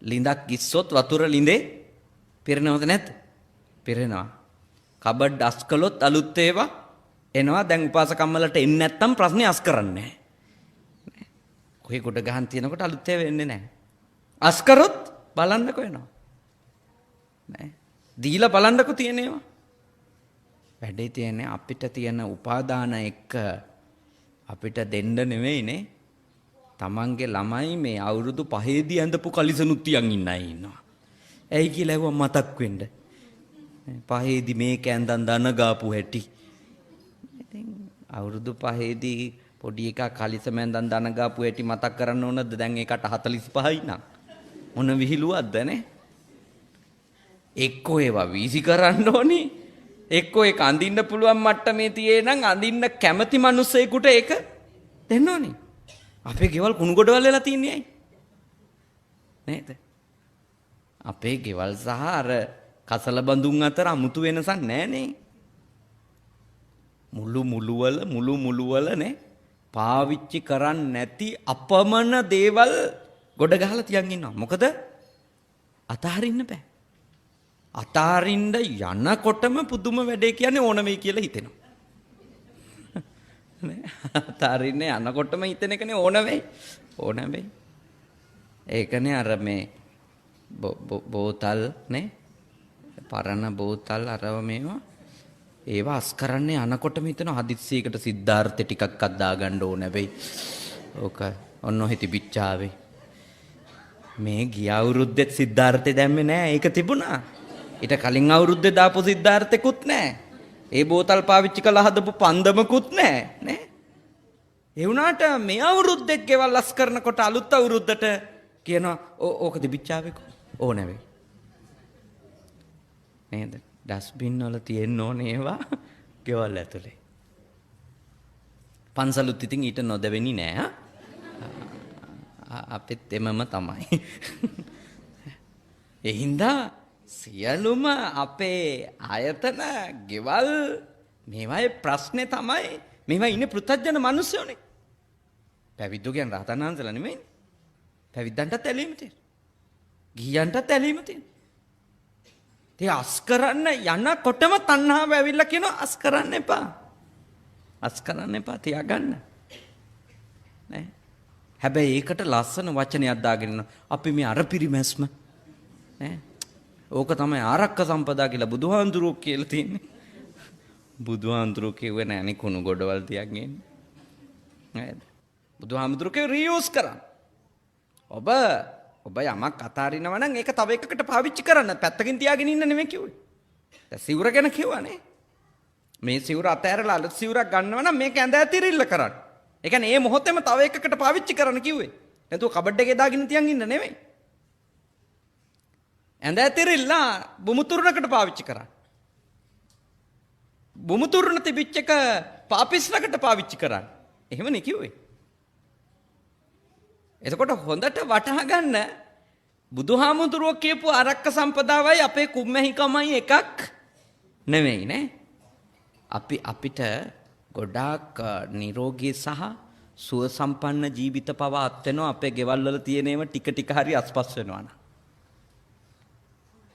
ලිඳක් ගිස්සොත් වතුර ලිඳේ පිරෙනවද නැද්ද? පිරෙනවා. කබඩ් අස් කළොත් අලුත් ඒවා එනවා. දැන් උපාසකම්මලට එන්නේ නැත්තම් ප්‍රශ්නේ අස් කරන්නේ නැහැ. කොහේ කොට ගහන් තියනකොට අලුත් ඒවා එන්නේ නැහැ. අස් කරොත් බලන්නකෝ එනවා. නෑ. දීලා බලන්නකෝ තියෙනවා. වැඩේ තියෙන්නේ අපිට තියෙන උපාදාන එක්ක අපිට දෙන්න නෙවෙයිනේ. තමන්ගේ ළමයි මේ අවුරුදු 5ේදී ඇඳපු කලිසනුත් තියන් ඉන්න අය ඉන්නවා. ඇයි කියලා ඇහුවා මතක් වෙන්න. 5ේදී මේක ඇඳන් දන ගාපු හැටි. ඉතින් අවුරුදු 5ේදී පොඩි එකා කලිසම ඇඳන් දන ගාපු හැටි මතක් කරන්න ඕනද? දැන් ඒකට 45යි නං. මොන විහිළුවක්ද නේ? එක්කෝ ඒවා වීසි කරන්න ඕනි. එක්කෝ ඒක අඳින්න පුළුවන් මට්ටමේ තියේ නම් අඳින්න කැමති මිනිස්සෙකුට ඒක දෙන්න ඕනි. අපේ ගෙවල් කුණු ගොඩවල් වෙලා තියන්නේ ඇයි? නේද? අපේ ගෙවල් සහ අර කසල බඳුන් අතර 아무තු වෙනසක් නැහනේ. මුළු වල නේ පාවිච්චි කරන්නේ නැති අපමණ දේවල් ගොඩ ගහලා තියන් ඉන්නවා. මොකද අතහරින්න බෑ. අතහරින්න යනකොටම පුදුම වැඩේ කියන්නේ ඕන වෙයි කියලා හිතෙනවා. නේ අතහරින්න යනකොටම හිතෙන එකනේ ඕන වෙයි. ඒකනේ අර මේ බෝතල් නේ පරණ බෝතල් අරව මේවා ඒවා අස් කරන්නේ යනකොටම හිතෙනවා හදිස්සියකට සිද්ධාර්ථ ටිකක් අද්දා ගන්න ඕන වෙයි. ඕක ඔන්න ඔහෙ තිබිච්චාවේ. මේ ගිය අවුරුද්දෙත් සිද්ධාර්ථය දැම්මේ නෑ. ඒක තිබුණා. ඊට කලින් අවුරුද්දේ දාපු සිද්ධාර්ථෙකුත් නෑ. ඒ බෝතල් පාවිච්චි කළා හදපු පන්දමකුත් නෑ නේ. ඒ වුණාට මේ අවුරුද්දෙත් ගෙවල් අස් කරනකොට අලුත් අවුරුද්දට කියනවා ඕක තිබිච්චාවේ ඕන වෙයි. නේද? ඩස්බින් වල තියෙන්න ඕනේ ඒවා ගෙවල් ඇතුලේ. පන්සලුත් ඉතින් ඊට නොදෙවෙනි නෑ. අපිත් එමම තමයි. ඒ හින්දා සියලුම අපේ ආයතන ගෙවල් මේවායේ ප්‍රශ්නේ තමයි මේවා ඉන්නේ පෘථග්ජන මිනිස්සුනේ. පැවිද්දෝ කියන්නේ රහතන් වහන්සේලා නෙමෙයිනේ. පැවිද්දන්ටත් ඇලීම තියෙනවා. ගිහියන්ටත් ඇලීම තියෙනවා. ඒ අස් කරන්න යනකොටම තණ්හාව ඇවිල්ලා කියනවා අස් කරන්න එපා. අස් කරන්න එපා තියාගන්න. නේ? හැබැයි ඒකට ලස්සන වචනයක් දාගෙන අපි මේ අර පිරිමැස්ම නේ ඕක තමයි ආරක්ක සම්පදා කියලා බුදුහාඳුරෝ කියලා තියෙන්නේ. බුදුහාඳුරෝ කිව්වේ නෑනේ කුණු ගොඩවල් තියන් ඉන්නේ. නේද? බුදුහාඳුරෝ කිව්වේ රීයුස් කරන්න. ඔබ යමක් අතාරිනවා නම් ඒක තව එකකට පාවිච්චි කරන්න. පැත්තකින් තියාගෙන ඉන්න නෙමෙයි කිව්වේ. දැන් සිවුර ගැන කිව්වනේ. මේ සිවුර අතෑරලා අලුත් සිවුරක් ගන්නවා නම් මේක ඇඳ ඇතිරිල්ල කරන්න. ඒ කියන්නේ මේ මොහොතේම තව එකකට පාවිච්චි කරන්න කිව්වේ. නැතුව කබඩ් එකේ දාගෙන තියන් ඉන්න නෙමෙයි. ඇඳ ඇතිරිල්ලා බුමුතුරුණකට පාවිච්චි කරන්න. බුමුතුරුණ තිබිච්ච එක පාපිස්ලකට පාවිච්චි කරන්න. එහෙමනේ කිව්වේ. එතකොට හොඳට වටහා ගන්න බුදුහාමුදුරුවෝ කියපු ආරක්ක සම්පදාවයි අපේ කුම්මැහිකමයි එකක් නෙමෙයි නේ. අපිට ගොඩාක් නිරෝගී සහ සුව සම්පන්න ජීවිත පවා අත් වෙනවා අපේ ගෙවල් වල තියෙන ඒවා ටික ටික හරි අස්පස් වෙනවා නා.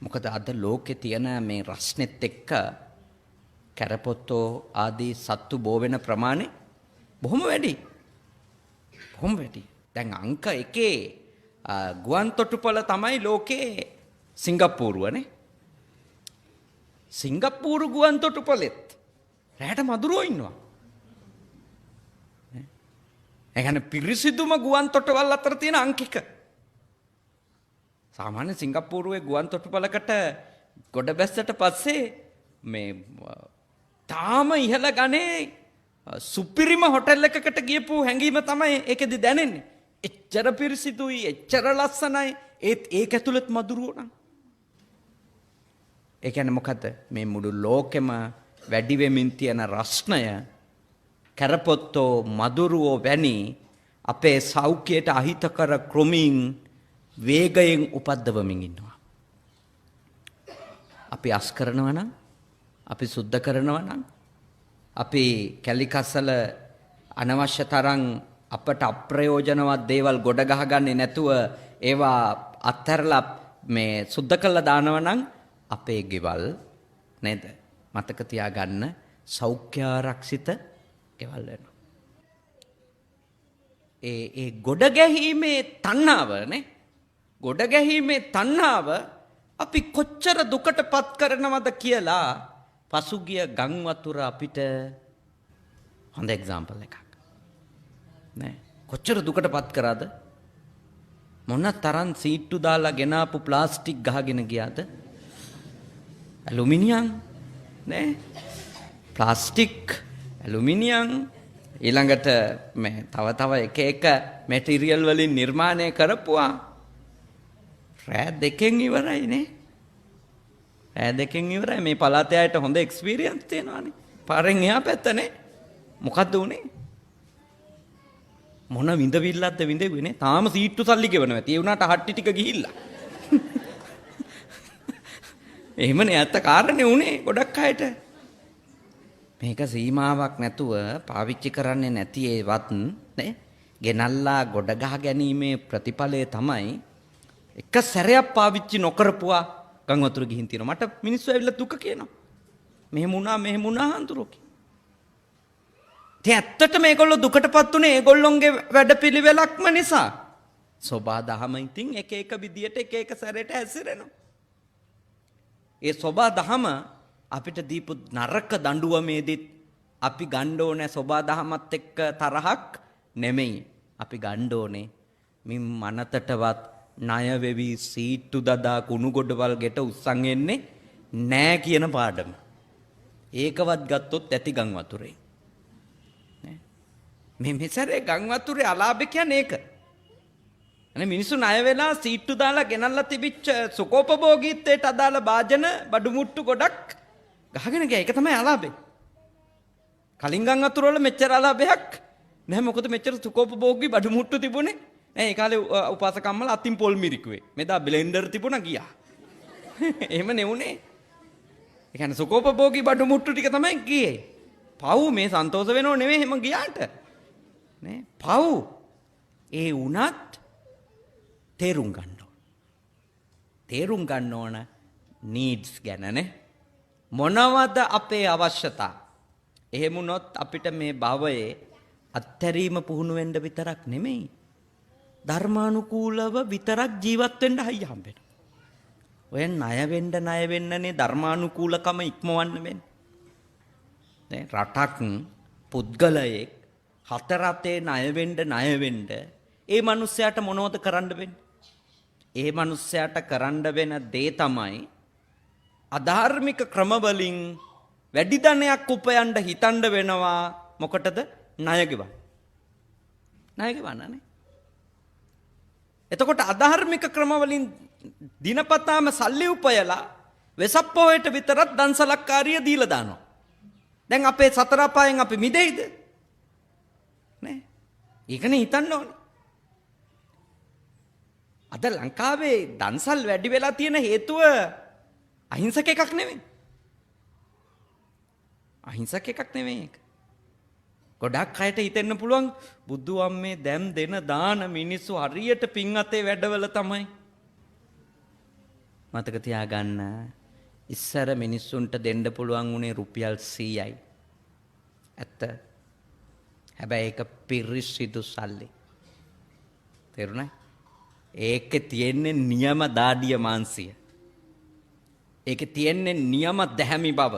මොකද අද ලෝකේ තියෙන මේ රස්නෙත් එක්ක කැරපොත්තෝ ආදී සත්තු බෝ වෙන ප්‍රමාණය බොහොම වැඩි. බොහොම වැඩි. දැන් අංක 1 ගුවන් තොටුපළ තමයි ලෝකේ සිංගප්පූරුවනේ. සිංගප්පූරු ගුවන් තොටුපළෙත් රැට මදුරුවෝ ඉන්නවා. ඒ කියන්නේ පිරිසිදුම ගුවන් තොටුපළ අතර තියෙන අංක 1. සාමාන්‍ය සිංගප්පූරුවේ ගුවන් තොටුපළකට ගොඩ බැස්සට පස්සේ මේ තාම ඉහළ ගණේ සුපිරිම හොටෙල් එකකට ගියපු හැඟීම තමයි ඒකෙදි දැනෙන්නේ. එච්චර පිරිසිදුයි, එච්චර ලස්සනයි, ඒත් ඒක ඇතුළත් මදුරුවෝ නම්. ඒ කියන්නේ මොකද? මේ මුළු ලෝකෙම වැඩි වෙමින් තියෙන රස්නය කැරපොත්තෝ මදුරුවෝ වැනි අපේ සෞඛ්‍යයට අහිතකර ක්‍රමීන් වේගයෙන් උපද්දවමින් ඉන්නවා. අපි අස් කරනවා නම්, අපි සුද්ධ කරනවා නම්, අපි කැලිකස්සල අනවශ්‍ය තරම් අපට අප්‍රයෝජනවත් දේවල් ගොඩ ගහගන්නේ නැතුව ඒවා අත්හැරලා මේ සුද්ධ කළා දානවා නම් අපේ ගෙවල් නේද? මතක තියාගන්න සෞඛ්‍යාරක්ෂිත ගෙවල් වෙනවා. ඒ ගොඩ ගැහිීමේ තණ්හාව නේ, ගොඩ ගැහිීමේ තණ්හාව අපි කොච්චර දුකටපත් කරනවද කියලා පසුගිය ගම් වතුර අපිට හොඳ එක්සැම්පල් එකක් නේ. කොච්චර දුකටපත් කරාද? මොන තරම් සීට්ටු දාලා ගෙනාපු ප්ලාස්ටික් ගහගෙන ගියාද? ඇලුමිනියම් නේ, ප්ලාස්ටික්, ඇලුමිනියම්, ඊළඟට මේ තව එක එක මැටීරියල් වලින් නිර්මාණය කරපුවා. රෑ දෙකෙන් ඉවරයි නේ. රෑ දෙකෙන් ඉවරයි. මේ පළාතේ අයට හොඳ එක්ස්පීරියන්ස් තියෙනවානේ. පාරෙන් එහා පැත්තනේ. මොකද්ද උනේ? මොන විඳවිල්ලක්ද විඳෙන්නේ නේ? තාම සීට්ටු සල්ලි ගෙවනවා. ඒ වුණාට හට්ටි ටික ගිහිල්ලා. එහෙමනේ ඇත්ත කාරණේ උනේ ගොඩක් අයට. මේක සීමාවක් නැතුව පාවිච්චි කරන්නේ නැති ඒවත් නේ ගෙනල්ලා ගොඩ ගහ ගැනීමේ ප්‍රතිඵලය තමයි එක සැරයක් පාවිච්චි නොකරපුවා ගම් වතුර ගිහින් තියෙනවා. මට මිනිස්සු ඇවිල්ලා දුක කියනවා. මෙහෙම වුණා හඳුරෝකි. ඇත්තට මේගොල්ලෝ දුකටපත් උනේ ඒගොල්ලොන්ගේ වැඩපිළිවෙලක්ම නිසා. සෝබා දහම ඉතින් එක එක විදියට එක එක සැරේට හැසිරෙනවා. ඒ සෝබා දහම අපිට දීපු නරක දඬුවමේදීත් අපි ගන්න ඕනේ සෝබා දහමත් එක්ක තරහක් නෙමෙයි. අපි ගන්න ඕනේ මින් මනතටවත් ණය වෙවි සීට්ටු දදා කුණු ගොඩවල් ගෙට උස්සන් එන්නේ නෑ කියන පාඩම. ඒකවත් ගත්තොත් ඇති ගම් වතුරේ. මේ සැරේ ගම් වතුරේ අලාභය කියන්නේ ඒක. අනේ මිනිස්සු ණය වෙලා සීට්ටු දාලා ගෙනල්ලා තිබිච්ච සුකෝපභෝගීත්වයට අදාළ වාජන බඩු මුට්ටු ගොඩක් ගහගෙන ගියා. ඒක තමයි අලාභය. කලින් ගම් වතුර වල මෙච්චර අලාභයක් නැහැ. මොකද මෙච්චර සුකෝපභෝගී බඩු මුට්ටු තිබුණේ. ඒ කාලේ උපාසකම්මල අතින් පොල් මිරිකුවේ. මෙදා බ්ලෙන්ඩර් තිබුණා ගියා. එහෙම නෙවුනේ. ඒ කියන්නේ සුකෝපභෝගී බඩු මුට්ටු ටික තමයි ගියේ. පව් මේ සන්තෝෂ වෙනව නෙවෙයි එහෙම ගියාට. නේ පව් ඒ උනත් තේරුම් ගන්න ඕන. තේරුම් ගන්න ඕන නීඩ්ස් ගැන නේ. මොනවද අපේ අවශ්‍යතා? එහෙම වුණොත් අපිට මේ භවයේ අත්හැරීම පුහුණු වෙන්න විතරක් නෙමෙයි ධර්මානුකූලව විතරක් ජීවත් වෙන්න හයිය හම්බෙනවා. ඔය ණය වෙන්නනේ ධර්මානුකූලකම ඉක්මවන්න වෙන්නේ. රටක් පුද්ගලයෙක් හතරතේ ණය වෙන්න ඒ මිනිස්සයාට මොනවද කරන්න වෙන්නේ? ඒ මිනිස්සයාට කරන්න වෙන දේ තමයි අධාර්මික ක්‍රමවලින් වැඩි ධනයක් උපයන්න හිතන්න වෙනවා. මොකටද? ණය ගෙවන්න. ණය ගෙවන්නනේ. එතකොට අධාර්මික ක්‍රමවලින් දිනපතාම සල්ලි උපයලා වෙසප්පෝයට විතරක් දන්සලක්කාරිය දීලා දානවා. දැන් අපේ සතර අපායෙන් අපි මිදෙයිද? නේ? ඒකනේ හිතන්න ඕනේ. අද ලංකාවේ දන්සල් වැඩි වෙලා තියෙන හේතුව අහිංසක එකක් නෙමෙයි. අහිංසක එකක් නෙමෙයි ඒක. ගොඩක් අයට හිතෙන්න පුළුවන් බුදු අම්මේ දැන් දෙන දාන මිනිස්සු හරියට පින් අතේ වැඩවල තමයි. මතක තියාගන්න ඉස්සර මිනිස්සුන්ට දෙන්න පුළුවන් උනේ රුපියල් 100යි. ඇත්ත. හැබැයි ඒක පිරිසිදු සල්ලි. තේරුණා? ඒකේ තියෙන්නේ නියම දාඩිය මාංශය. ඒකේ තියෙන්නේ නියම දැහැමි බව.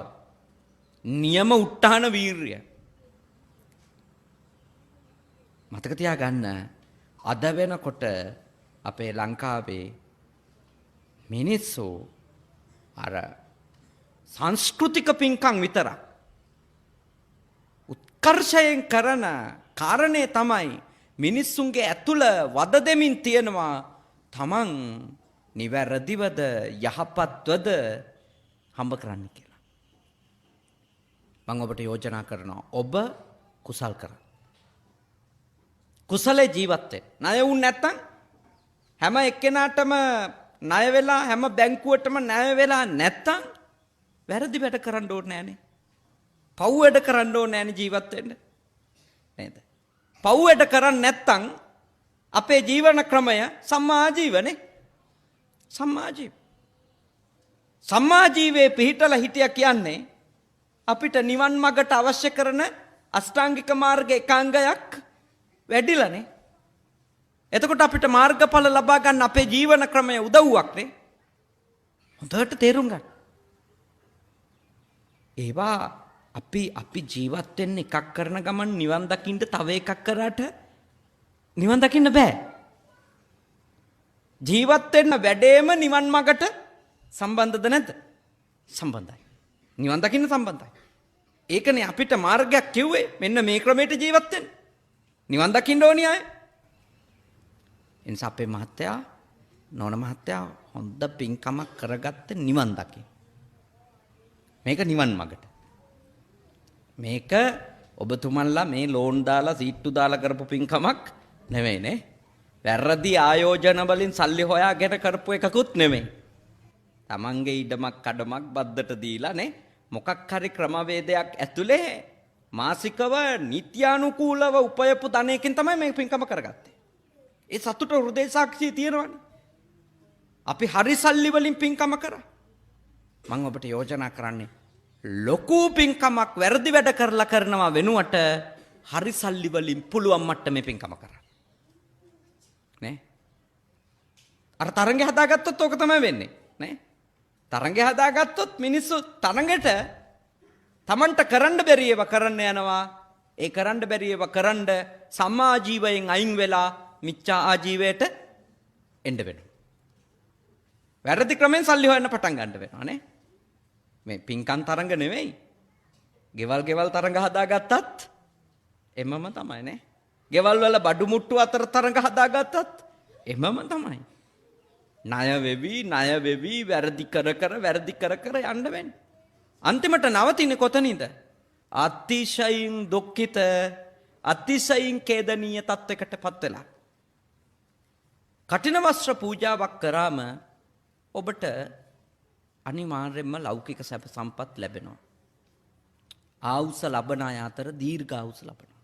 නියම උත්හාන වීරිය. මතක තියාගන්න අද වෙනකොට අපේ ලංකාවේ මිනිස්සු අර සංස්කෘතික පින්කම් විතරක් උත්කර්ෂයෙන් කරන කාරණේ තමයි මිනිස්සුන්ගේ ඇතුළ වද දෙමින් තියෙනවා තමන් නිවැරදිවද යහපත්වද හම්බ කරන්න කියලා. මම ඔබට යෝජනා කරනවා ඔබ කුසල් කරන්න. කුසලේ ජීවත් වෙන්න. ණය වුන් නැත්තම් හැම එක්කෙනාටම ණය වෙලා හැම බැංකුවටම ණය වෙලා නැත්තම් වැරදි වැඩ කරන්න ඕනේ නෑනේ. පව් වැඩ කරන්න ඕනේ නෑනේ ජීවත් වෙන්න. නේද? පව් වැඩ කරන්නේ නැත්තම් අපේ ජීවන ක්‍රමය සම්මා ජීවනේ. සම්මා ජීව. සම්මා ජීවේ පිහිටලා හිටියා කියන්නේ අපිට නිවන් මඟට අවශ්‍ය කරන අෂ්ටාංගික මාර්ග එකාංගයක් වැඩිලානේ. එතකොට අපිට මාර්ගඵල ලබා ගන්න අපේ ජීවන ක්‍රමය උදව්වක් නේ. හොඳට තේරුම් ගන්න. ඒවා අපි ජීවත් වෙන්න එකක් කරන ගමන් නිවන් දකින්න තව එකක් කරාට නිවන් දකින්න බෑ. ජීවත් වෙන්න වැඩේම නිවන් මඟට සම්බන්ධද නැද්ද? සම්බන්ධයි. නිවන් දකින්න සම්බන්ධයි. ඒකනේ අපිට මාර්ගයක් කිව්වේ මෙන්න මේ ක්‍රමයට ජීවත් වෙන්න. නිවන් දකින්න ඕනි අය. එනිසා අපේ මහත්තයා නෝන මහත්තයා හොඳ පින්කමක් කරගත්ත නිවන් දකින්න. මේක නිවන් මඟට. මේක ඔබතුමන්ලා මේ ලෝන් දාලා සීට්ටු දාලා කරපු පින්කමක් නෙවෙයිනේ. වැරදි ආයෝජන වලින් සල්ලි හොයාගෙන කරපු එකකුත් නෙමෙයි. තමන්ගේ ඉඩමක් කඩමක් බද්දට දීලා නේ මොකක් හරි ක්‍රමවේදයක් ඇතුලේ මාසිකව නිත්‍යානුකූලව උපයපු ධනයකින් තමයි මේ පින්කම කරගත්තේ. ඒ සතුට හෘදේ සාක්ෂිය තියෙනවනේ. අපි හරි සල්ලි වලින් පින්කම කරා. මම ඔබට යෝජනා කරන්නේ ලොකු පින්කමක් වැරදි වැඩ කරලා කරනවා වෙනුවට හරි සල්ලි වලින් පුළුවන් මට්ටමේ පින්කම කරා. නේ? අර තරංගය හදාගත්තොත් ඕක තමයි වෙන්නේ. නේ? තරංගය හදාගත්තොත් මිනිස්සු තරංගෙට තමන්ට කරන්න බැරි ඒවා කරන්න යනවා. ඒ කරන්න බැරි ඒවා කරන්න සම්මා ජීවයෙන් අයින් වෙලා මිච්ඡා ආජීවයට එන්න වෙනවා. වැරදි ක්‍රමෙන් සල්ලි හොයන්න පටන් ගන්න වෙනවා නේ. මේ පින්කම් තරංග නෙවෙයි. ගෙවල් තරංග හදාගත්තත් එමම තමයි නේ. ගෙවල් වල බඩු මුට්ටු අතර තරංග හදාගත්තත් එමම තමයි. ණය වෙවි වැරදි කර යන්න වෙන්නේ. අන්තිමට නවතින්නේ කොතනින්ද? අතිශයින් දුක්ඛිත අතිශයින් ඛේදනීය තත්වයකටපත් වෙලා. කටින වස්ත්‍ර පූජාවක් කරාම ඔබට අනිවාර්යයෙන්ම ලෞකික සැප සම්පත් ලැබෙනවා. ආයුෂ ලබන අය අතර දීර්ඝ ආයුෂ ලබනවා.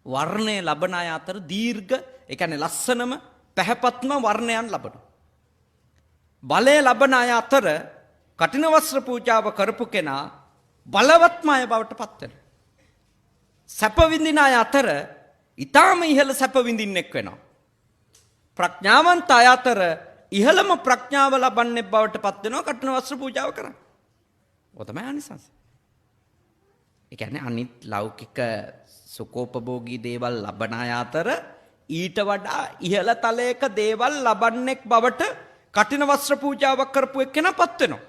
වර්ණය ලබන අය අතර දීර්ඝ, ඒ කියන්නේ ලස්සනම පැහැපත්ම වර්ණයන් ලබනවා. බලය ලබන අය අතර කටින වස්ත්‍ර පූජාව කරපු කෙනා බලවත්ම අය බවට පත් වෙනවා. සැප විඳින අය අතර ඊටාම ඉහළ සැප විඳින්නෙක් වෙනවා. ප්‍රඥාවන්ත අය අතර ඉහළම ප්‍රඥාව ලබන්නේ බවට පත් වෙනවා කටින වස්ත්‍ර පූජාව කරා. ඔය තමයි අනිසංස. ඒ කියන්නේ අනිත් ලෞකික සුඛෝපභෝගී දේවල් ලබන අය අතර ඊට වඩා ඉහළ තලයක දේවල් ලබන්නෙක් බවට කටින වස්ත්‍ර පූජාවක් කරපු එක්කෙනාපත් වෙනවා.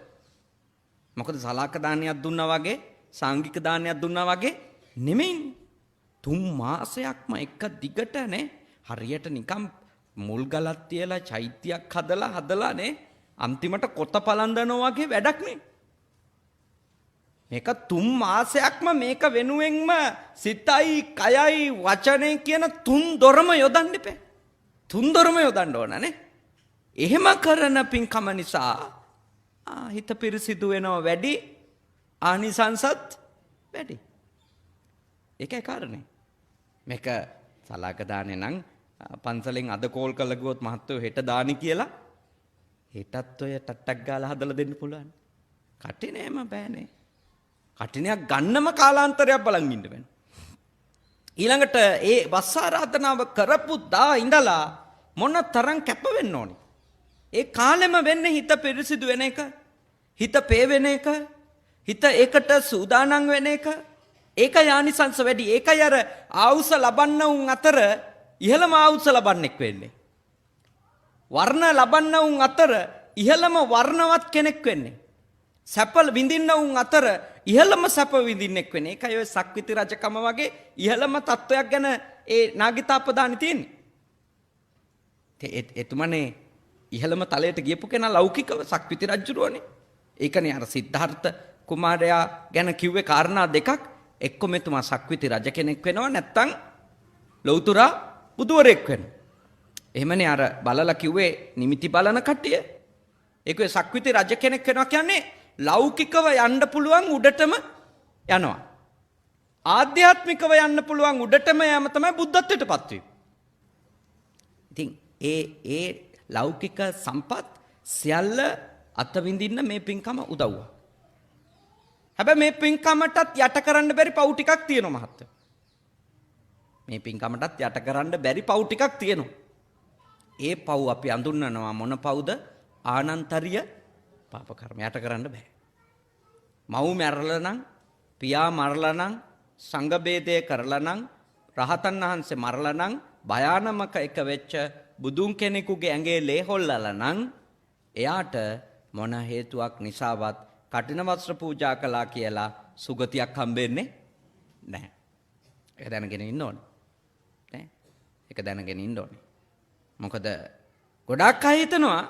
මොකද සලාක දානයක් දුන්නා වගේ සාංගික දානයක් දුන්නා වගේ නෙමෙයි. 3 මාසයක්ම එක දිගට නේ හරියට නිකම් මුල් ගලක් තියලා චෛත්‍යයක් හදලා නේ අන්තිමට කොත පලඳනවා වගේ වැඩක් නේ. මේක 3 මාසයක්ම මේක වෙනුවෙන්ම සිතයි කයයි වචනේ කියන 3 දොරම යොදන්න ඉපේ. 3 දොරම යොදන්න ඕන නේ. එහෙම කරන පින්කම නිසා හිත පිරිසිදු වෙනවා වැඩි, ආනිසංසත් වැඩි. ඒකයි කාරණේ. මේක සලාක දානේ නම් පන්සලෙන් අද කෝල් කරලා ගියොත් මහත්තයෝ හෙට දානි කියලා හෙටත් ඔය ටට්ටක් ගාලා හදලා දෙන්න පුළුවන්. කටිනේම බෑනේ. කටිනයක් ගන්නම කාලාන්තරයක් බලන් ඉන්න වෙනවා. ඊළඟට ඒ වස් ආරාධනාව කරපු දා ඉඳලා මොන තරම් කැප වෙන්න ඕනි. ඒ කාලෙම වෙන්නේ හිත පිරිසිදු වෙන එක, හිත පේ වෙන එක, හිත ඒකට සූදානම් වෙන එක. ඒක යානිසංස වැඩි. ඒකයි අර ආවුස ලබන්න උන් අතර ඉහළම ආවුස ලබන්නෙක් වෙන්නේ. වර්ණ ලබන්න උන් අතර ඉහළම වර්ණවත් කෙනෙක් වෙන්නේ. සැප විඳින්න උන් අතර ඉහළම සැප විඳින්නෙක් වෙන්නේ. ඒකයි ඔය සක්විති රජකම වගේ ඉහළම තත්වයක් ගැන ඒ නාගිතාපදානි තියෙන්නේ. එතුමනේ ඉහළම තලයට ගියපු කෙනා ලෞකිකව සක්විති රජුරෝනේ. ඒකනේ අර සිද්ධාර්ථ කුමාරයා ගැන කිව්වේ කාරණා දෙකක්. එක්ක මෙතුමා සක්විති රජ කෙනෙක් වෙනවා, නැත්තම් ලෞතුරා බුදුවරයෙක් වෙනවා. එහෙමනේ අර බලලා කිව්වේ නිමිති බලන කට්ටිය. ඒකේ සක්විති රජ කෙනෙක් වෙනවා කියන්නේ ලෞකිකව යන්න පුළුවන් උඩටම යනවා. ආධ්‍යාත්මිකව යන්න පුළුවන් උඩටම යම තමයි බුද්ධත්වයටපත් වීම. ඉතින් ඒ ලෞකික සම්පත් සියල්ල අත්විඳින්න මේ පින්කම උදව්වක්. හැබැයි මේ පින්කමටත් යට කරන්න බැරි පව් ටිකක් තියෙනවා මහත්තයෝ. මේ පින්කමටත් යට කරන්න බැරි පව් ටිකක් තියෙනවා. ඒ පව් අපි අඳුන්වනවා මොන පව්ද? ආනන්තරිය පාප කර්ම. යට කරන්න බෑ. මව් මැරලා නම්, පියා මරලා නම්, සංඝ බේදය කරලා නම්, රහතන් වහන්සේ මරලා නම්, භයානමක එක වෙච්ච බුදුන් කෙනෙකුගේ ඇඟේ ලේ හොල්ලලා නම් එයාට මොන හේතුවක් නිසාවත් කටින වස්ත්‍ර පූජා කළා කියලා සුගතියක් හම්බෙන්නේ නැහැ. ඒක දැනගෙන ඉන්න ඕනේ. නේ? ඒක දැනගෙන ඉන්න ඕනේ. මොකද ගොඩක් අය හිතනවා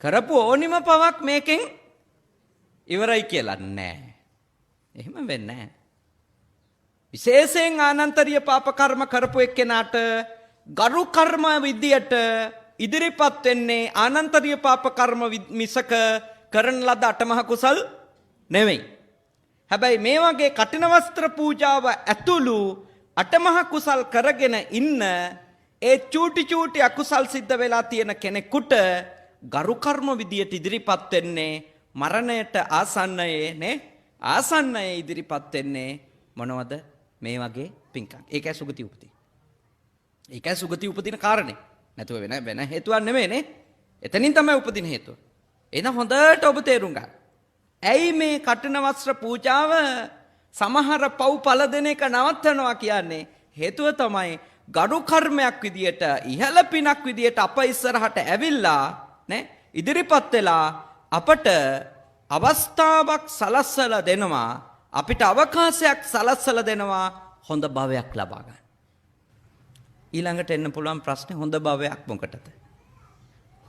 කරපු ඕනිම පවක් මේකෙන් ඉවරයි කියලා. නෑ. එහෙම වෙන්නේ නැහැ. විශේෂයෙන් ආනන්තරීය පාප කර්ම කරපු එක්කෙනාට ගරු කර්ම විදියට ඉදිරිපත් වෙන්නේ ආනන්තරීය පාප කර්ම මිසක කරන ලද අටමහ කුසල් නෙවෙයි. හැබැයි මේ වගේ කටින වස්ත්‍ර පූජාව ඇතුළු අටමහ කුසල් කරගෙන ඉන්න ඒ චූටි අකුසල් සිද්ධ වෙලා තියෙන කෙනෙකුට ගරු කර්ම විදියට ඉදිරිපත් වෙන්නේ මරණයට ආසන්නයේ ඉදිරිපත් වෙන්නේ මොනවද? මේ වගේ පින්කම්. ඒකයි සුගති උපදී. ඒකයි සුගති උපදින කාරණේ. නැතුව වෙන හේතුවක් නෙමෙයිනේ. එතනින් තමයි උපදින හේතුව. එහෙනම් හොඳට ඔබ තේරුම් ගන්න. ඇයි මේ කටින වස්ත්‍ර පූජාව සමහර පව් පළ දෙන එක නවත්තනවා කියන්නේ? හේතුව තමයි ගරු කර්මයක් විදියට ඉහළ පිනක් විදියට අප ඉස්සරහට ඇවිල්ලා නේ ඉදිරිපත් වෙලා අපට අවස්ථාවක් සලස්සලා දෙනවා, අපිට අවකාශයක් සලස්සලා දෙනවා හොඳ භවයක් ලබා ගන්න. ඊළඟට එන්න පුළුවන් ප්‍රශ්නේ හොඳ භවයක් මොකටද?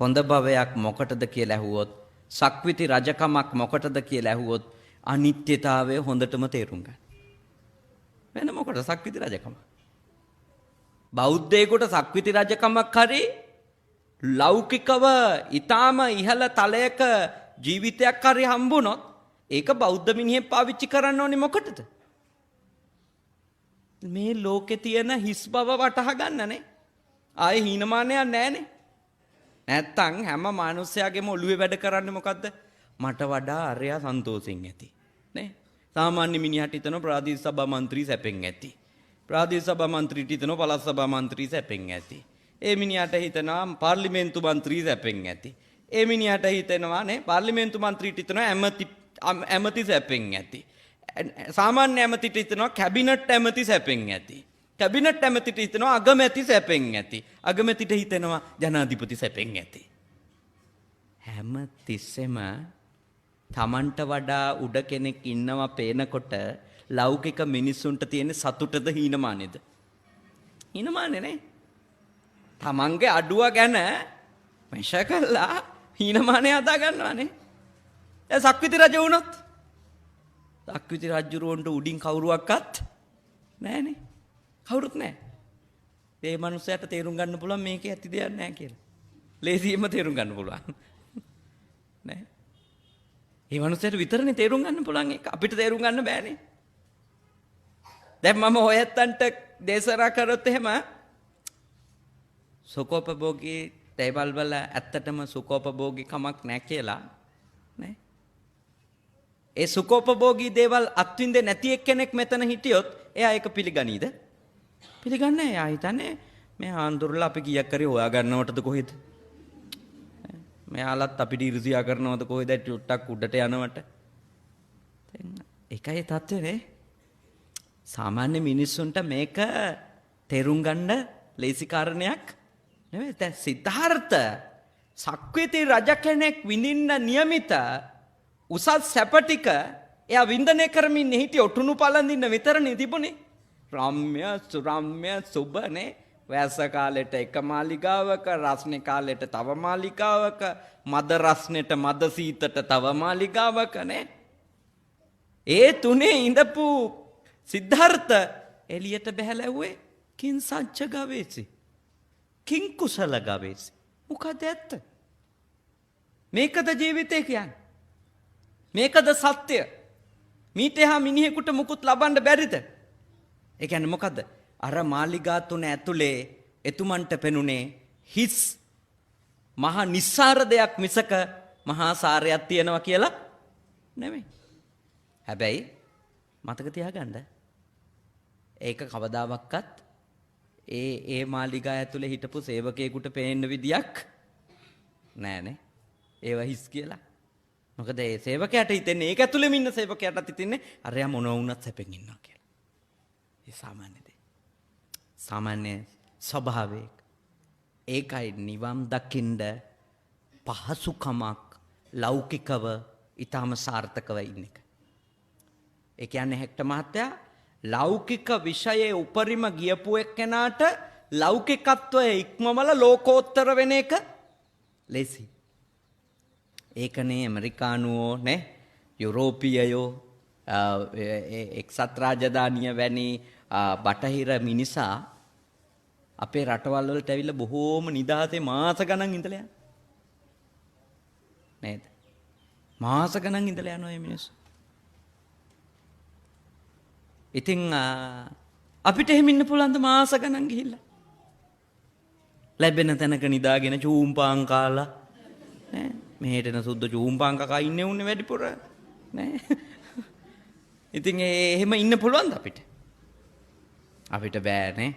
හොඳ භවයක් මොකටද කියලා ඇහුවොත්, සක්විති රජකමක් මොකටද කියලා ඇහුවොත් අනිත්‍යතාවය හොඳටම තේරුම් ගන්න. වෙන මොකටද සක්විති රජකම? බෞද්ධයෙකුට සක්විති රජකමක් හරි ලෞකිකව ඊටාම ඉහළ තලයක ජීවිතයක් හරි හම්බුනොත් ඒක බෞද්ධ මිනිහෙක් පාවිච්චි කරන්න ඕනේ මොකටද? මේ ලෝකේ තියෙන හිස් බව වටහා ගන්නනේ. ආයේ හීනමානයක් නැහනේ. නැත්තම් හැම මිනිස්සයාගේම ඔළුවේ වැඩ කරන්නේ මොකද්ද? මට වඩා අරයා සන්තෝෂෙන් ඇති. නේ? සාමාන්‍ය මිනිහට හිතන ප්‍රාදේශ සභා මන්ත්‍රී සැපෙන් ඇති. ප්‍රාදේශ සභා මන්ත්‍රීට හිතන පළාත් සභා මන්ත්‍රී සැපෙන් ඇති. ඒ මිනිහට හිතනවා පාර්ලිමේන්තු මන්ත්‍රී සැපෙන් ඇති. ඒ මිනිහට හිතෙනවා නේ පාර්ලිමේන්තු මන්ත්‍රීට හිතනවා ඇමති සැපෙන් ඇති. සාමාන්‍ය ඇමතිට හිතනවා කැබිනට් ඇමති සැපෙන් ඇති. කැබිනට් ඇමතිට හිතනවා අගමැති සැපෙන් ඇති. අගමැතිට හිතනවා ජනාධිපති සැපෙන් ඇති. හැම තිස්සෙම තමන්ට වඩා උඩ කෙනෙක් ඉන්නවා පේනකොට ලෞකික මිනිස්සුන්ට තියෙන සතුටද හීනමානෙද? හීනමානේ නේ. තමන්ගේ අඩුව ගැන මෙෂ කළා හීනමානේ හදා ගන්නවානේ. දැන් සක්විති රජ වුණොත් සක්විති රජුරවන්ට උඩින් කවුරුවක්වත් නැහනේ. කවුරුත් නැහැ. ඒ මනුස්සයාට තේරුම් ගන්න පුළුවන් මේකේ ඇති දෙයක් නැහැ කියලා. ලේසියෙන්ම තේරුම් ගන්න පුළුවන්. නෑ. ඒ මනුස්සයාට විතරනේ තේරුම් ගන්න පුළුවන් ඒක. අපිට තේරුම් ගන්න බෑනේ. දැන් මම ඔයත්තන්ට දේශනා කරොත් එහෙම සෝකෝපභෝගී දේවල් වල ඇත්තටම සුඛෝපභෝගී කමක් නැහැ කියලා නේ. ඒ සුඛෝපභෝගී දේවල් අත්විඳේ නැති එක්කෙනෙක් මෙතන හිටියොත් එයා ඒක පිළිගනීද? පිළිගන්නේ නැහැ. එයා හිතන්නේ මේ ආන්දරලා අපි කීයක් කරේ හොයා ගන්නවටද කොහෙද? මෙයාලත් අපිට ඉරිසියා කරනවද කොහෙද ටුට්ටක් උඩට යනවට? ඒකයි තත්ත්වනේ. සාමාන්‍ය මිනිස්සුන්ට මේක තේරුම් ගන්න ලේසි කාරණයක් නෙවෙයි. දැන් සිද්ධාර්ථ සක්විති රජ කෙනෙක් විඳින්න නියමිත උසස් සැප ටික එයා වින්දනය කරමින් හිටිය ඔටුනු පළඳින්න විතරනේ තිබුණේ. රම්‍ය සුරම්‍ය සුබනේ. වැස්ස කාලෙට එක මාලිගාවක, රස්නේ කාලෙට තව මාලිගාවක, මද රස්නෙට මද සීතට තව මාලිගාවක නේ. ඒ තුනේ ඉඳපු සිද්ධාර්ථ එළියට බහැලැව්වේ කිං සච්ච ගවේසි. කිං කුසල ගවේසි. මොකද ඇත්ත? මේකද ජීවිතේ කියන්නේ? මේකද සත්‍ය? මීට එහා මිනිහෙකුට මුකුත් ලබන්න බැරිද? ඒ කියන්නේ මොකද්ද? අර මාලිගා තුන ඇතුලේ එතුමන්ට පෙනුනේ හිස් මහා නිස්සාර දෙයක් මිසක මහා සාරයක් තියෙනවා කියලා නෙමෙයි. හැබැයි මතක තියාගන්න ඒක කවදාවත් ඒ මාලිගා ඇතුලේ හිටපු සේවකයෙකුට පේන්න විදියක් නෑනේ. ඒව හිස් කියලා. මොකද ඒ සේවකයාට හිතෙන්නේ ඒක ඇතුලේම ඉන්න සේවකයාටත් හිතෙන්නේ අරයා මොන වුණත් සැපෙන් ඉන්නවා කියලා. ඒ සාමාන්‍ය දෙයක්. සාමාන්‍ය ස්වභාවයක්. ඒකයි නිවන් දකින්න පහසුකමක් ලෞකිකව ඊටම සාර්ථකව ඉන්න එක. ඒ කියන්නේ හෙක්ට මහත්තයා ලෞකික විෂයේ උපරිම ගියපු එක්කෙනාට ලෞකිකත්වයේ ඉක්මවල ලෝකෝත්තර වෙන එක ලේසි. ඒකනේ ඇමරිකානුවෝ නේ යුරෝපීයයෝ එක්සත් රාජධානිය වැනි බටහිර මිනිසා අපේ රටවල් වලට ඇවිල්ලා බොහෝම නිදහසේ මාස ගණන් ඉඳලා යනවා. නේද? මාස ගණන් ඉඳලා යනවා මේ මිනිස්සු. ඉතින් අපිට එහෙම ඉන්න පුළුවන් ද මාස ගණන් ගිහිල්ලා? ලැබෙන තැනක නිදාගෙන චූම්පාන් කාලා නේ මෙහෙටන සුද්ධ චූම්පාන් කකා ඉන්නේ උන්නේ වැඩිපුර නේ. ඉතින් එහෙම ඉන්න පුළුවන්ද අපිට? අපිට බෑනේ.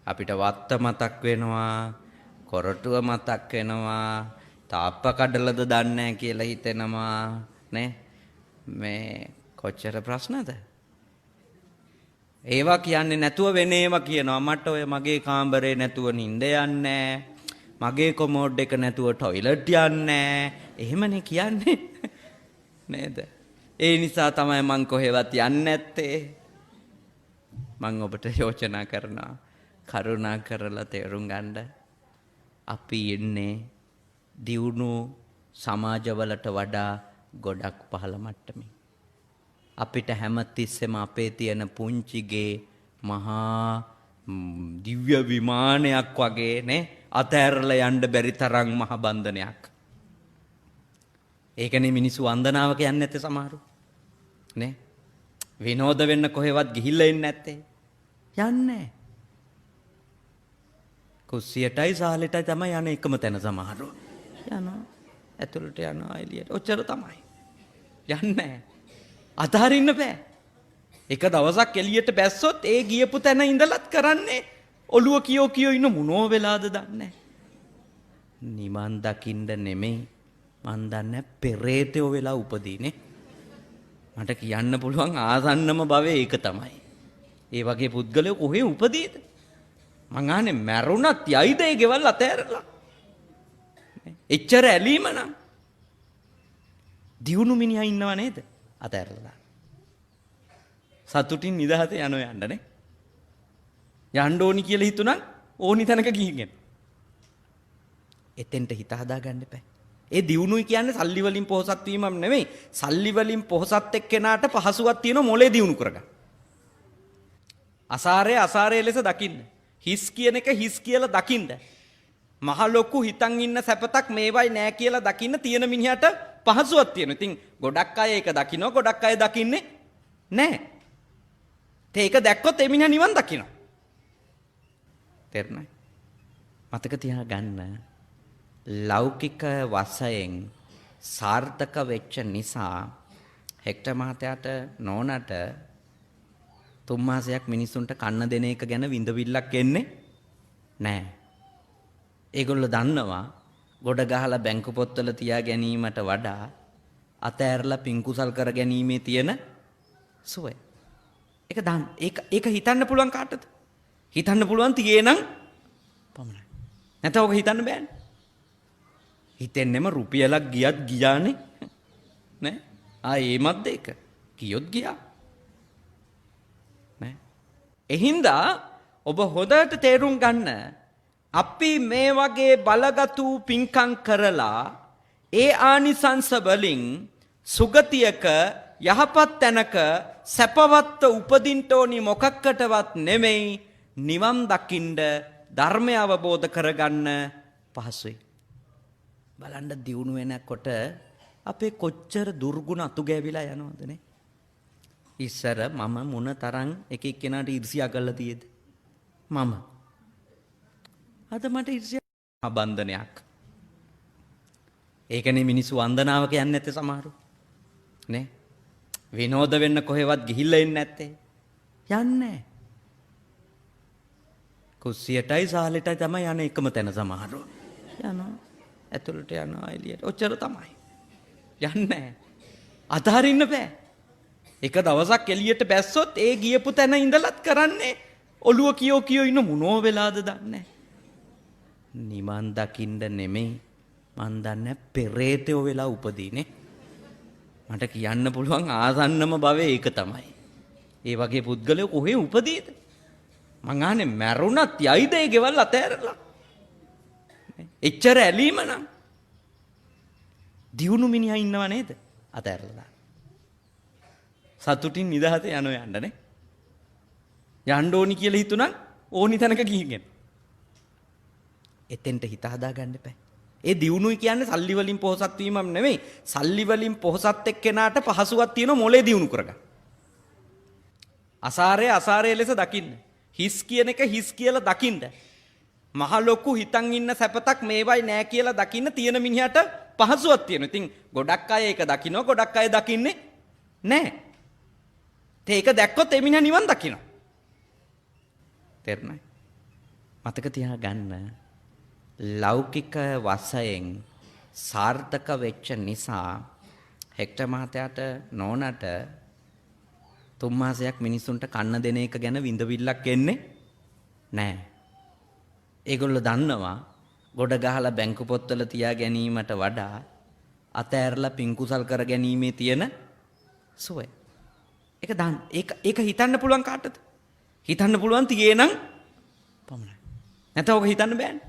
අපිට වත්ත මතක් වෙනවා, කොරටුව මතක් වෙනවා, තාප්ප කඩලද දන්නේ නැහැ කියලා හිතෙනවා නේ. මේ කොච්චර ප්‍රශ්නද? ඒවා කියන්නේ නැතුව වෙන ඒවා කියනවා. මට ඔය මගේ කාමරේ නැතුව නිින්ද යන්නේ, මගේ කොමෝඩ් එක නැතුව টয়ලට් යන්නේ. එහෙමනේ කියන්නේ නේද? ඒ නිසා තමයි මං කොහෙවත් යන්නේ නැත්තේ. මං ඔබට යෝජනා කරනවා කරුණා කරලා තේරුම් ගන්න. අපි ඉන්නේ දියුණු සමාජවලට වඩා ගොඩක් පහළ මට්ටමින්. අපිට හැමතිස්සෙම අපේ තියෙන පුංචිගේ මහා දිව්‍ය විමානයක් වගේ නේ අතෑරලා යන්න බැරි තරම් මහ බන්ධනයක්. ඒකනේ මිනිස්සු වන්දනාව කියන්නේ නැත්තේ සමහරු නේ. විනෝද වෙන්න කොහෙවත් ගිහිල්ලා ඉන්නේ නැත්තේ. යන්නේ කුස්සියටයි සාලෙටයි තමයි යන්නේ එකම තැන සමහරු. යනවා ඇතුළට යනවා එළියට. ඔච්චර තමයි. යන්නේ අතහරින්න බෑ. එක දවසක් එළියට බැස්සොත් ඒ ගියපු තැන ඉඳලත් කරන්නේ ඔළුව කියෝ කියෝ ඉන්න මොනෝ වෙලාද දන්නේ. නිවන් දකින්න නෙමෙයි මන් දන්නේ පෙරේතයෝ වෙලා උපදීනේ. මට කියන්න පුළුවන් ආසන්නම භවයේ ඒක තමයි. ඒ වගේ පුද්ගලයෝ කොහේ උපදීද? මං අහන්නේ මැරුණත් යයිද ඒ ගෙවල් අතෑරලා? එච්චර ඇලීම නම් දියුණු මිනිහා ඉන්නව නේද? අතෑරලා. සතුටින් නිදහසේ යනවා යන්නනේ. යන්න ඕනි කියලා හිතුණා ඕනි තැනක ගිහින්. එතෙන්ට හිත හදාගන්න එපා. ඒ දියුණුයි කියන්නේ සල්ලි වලින් පොහසත් වීමක් නෙමෙයි. සල්ලි වලින් පොහසත් එක්කෙනාට පහසුවක් තියෙන මොලේ දියුණු කරගන්න. අසාරය ලෙස දකින්න. හිස් කියන එක හිස් කියලා දකින්න. මහ ලොකු හිතන් ඉන්න සැපතක් මේවයි නෑ කියලා දකින්න තියෙන මිනිහට පහසුවක් තියෙනවා. ඉතින් ගොඩක් අය ඒක දකිනවා, ගොඩක් අය දකින්නේ නෑ. ඒක දැක්කොත් ඒ මිනිහා නිවන් දකිනවා. තේරුණාද? මතක තියාගන්න ලෞකික වශයෙන් සාර්ථක වෙච්ච නිසා හෙක්ටර් මහත්තයාට නෝනට 3 මාසයක් මිනිසුන්ට කන්න දෙන එක ගැන විඳවිල්ලක් එන්නේ නැහැ. ඒගොල්ලෝ දන්නවා ගොඩ ගහලා බැංකු පොත්වල තියා ගැනීමට වඩා අතෑරලා පින්කුසල් කර ගැනීමේ තියෙන සුවය. ඒක හිතන්න පුළුවන් කාටද? හිතන්න පුළුවන් තියේ නම් පමණයි. නැත්නම් ඔක හිතන්න බෑනේ. හිතෙන්නෙම රුපියලක් ගියත් ගියානේ. නේ? ඒමත්ද ඒක. කියොත් ගියා. නේ? එහින්දා ඔබ හොඳට තේරුම් ගන්න අපි මේ වගේ බලගතු පින්කම් කරලා ඒ ආනිසංස වලින් සුගතියක යහපත් තැනක සැපවත්ව උපදින්න ඕනි මොකක්කටවත් නෙමෙයි නිවන් දකින්න ධර්මය අවබෝධ කරගන්න පහසුයි. බලන්න දියුණු වෙනකොට අපේ කොච්චර දුර්ගුණ අතු ගෑවිලා යනවද නේ? ඉස්සර මම මොන තරම් එක එක්කෙනාට ඊර්ෂ්‍යා කරලා තියෙද? මම අද මට ඊර්ෂ්‍යා බන්ධනයක්. ඒකනේ මිනිස්සු වන්දනාව කියන්නේ නැත්තේ සමහරු. නේ? විනෝද වෙන්න කොහෙවත් ගිහිල්ලා ඉන්නේ නැත්තේ. යන්නේ. කුස්සියටයි සාලෙටයි තමයි යන්නේ එකම තැන සමහරු. යනවා. ඇතුළට යනවා එළියට. ඔච්චර තමයි. යන්නේ. අතහරින්න බෑ. එක දවසක් එළියට බැස්සොත් ඒ ගියපු තැන ඉඳලත් කරන්නේ ඔළුව කියෝ ඉන්න මොනෝ වෙලාද දන්නේ. නිවන් දකින්න නෙමෙයි මන් දන්නේ පෙරේතයෝ වෙලා උපදීනේ. මට කියන්න පුළුවන් ආසන්නම භවයේ ඒක තමයි. ඒ වගේ පුද්ගලයෝ කොහේ උපදීද? මං අහන්නේ මැරුණත් යයිද ඒ ගෙවල් අතෑරලා? එච්චර ඇලීම නම් දියුණු මිනිහා ඉන්නව නේද? අතෑරලා. සතුටින් නිදහස යනවා යන්නනේ. යන්න ඕනි කියලා හිතුණා ඕනි තැනක ගිහින්. එතෙන්ට හිත හදා ගන්න එපා. ඒ දියුණුයි කියන්නේ සල්ලි වලින් පොහසත් වීමක් නෙමෙයි. සල්ලි වලින් පොහසත් එක්කෙනාට පහසුවක් තියෙන මොලේ දියුණු කරගන්න. අසාරය ලෙස දකින්න. හිස් කියන එක හිස් කියලා දකින්න. මහ ලොකු හිතන් ඉන්න සැපතක් මේවයි නෑ කියලා දකින්න තියෙන මිනිහට පහසුවක් තියෙනවා. ඉතින් ගොඩක් අය ඒක දකිනවා, ගොඩක් අය දකින්නේ නෑ. ඒක දැක්කොත් ඒ මිනිහා නිවන් දකිනවා. තේරුණායි? මතක තියාගන්න ලෞකික වශයෙන් සාර්ථක වෙච්ච නිසා හෙක්ටර් මහත්තයාට නෝනට 3 මාසයක් මිනිසුන්ට කන්න දෙන එක ගැන විඳවිල්ලක් එන්නේ නැහැ. ඒගොල්ලෝ දන්නවා ගොඩ ගහලා බැංකු පොත්වල තියා ගැනීමට වඩා අතෑරලා පින්කුසල් කර ගැනීමේ තියෙන සුවය. ඒක හිතන්න පුළුවන් කාටද? හිතන්න පුළුවන් තියේ නම් පමණයි. නැත්නම් ඔක හිතන්න බෑනේ.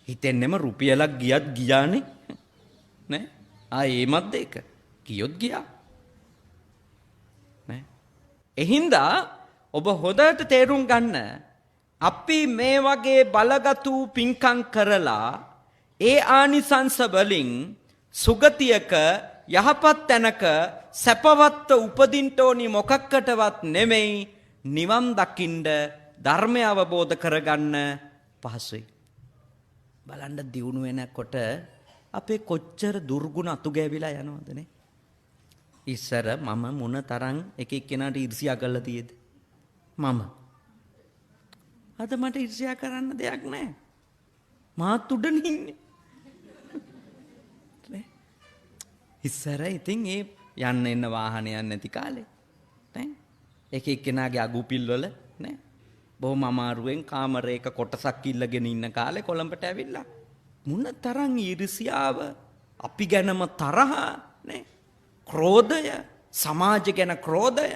හිතෙන්නෙම රුපියලක් ගියත් ගියානේ. නේ? ඒමත්ද ඒක. කියොත් ගියා. නේ? එහින්දා ඔබ හොඳට තේරුම් ගන්න අපි මේ වගේ බලගතු පින්කම් කරලා ඒ ආනිසංස වලින් සුගතියක යහපත් තැනක සැපවත්ව උපදින්න ඕනි මොකක්කටවත් නෙමෙයි නිවන් දකින්න ධර්මය අවබෝධ කරගන්න පහසුයි. බලන්න දියුණු වෙනකොට අපේ කොච්චර දුර්ගුණ අතු ගෑවිලා යනවද නේ? ඉස්සර මම මොන තරම් එක එක්කෙනාට ඊර්ෂ්‍යා කරලා තියෙද? මම අද මට ඊර්ෂ්‍යා කරන්න දෙයක් නැහැ. මාත් උඩන ඉන්නේ. ඉස්සර ඉතින් ඒ යන්න එන්න වාහනයක් නැති කාලේ නේ එක එක්කෙනාගේ අගුපිල් වල නේ බොහොම අමාරුවෙන් කාමරයක කොටසක් ඉල්ලගෙන ඉන්න කාලේ කොළඹට ඇවිල්ලා මුණ තරම් ඊර්ෂ්‍යාව අපි ගැනම තරහ නේ ක්‍රෝධය සමාජ ගැන ක්‍රෝධය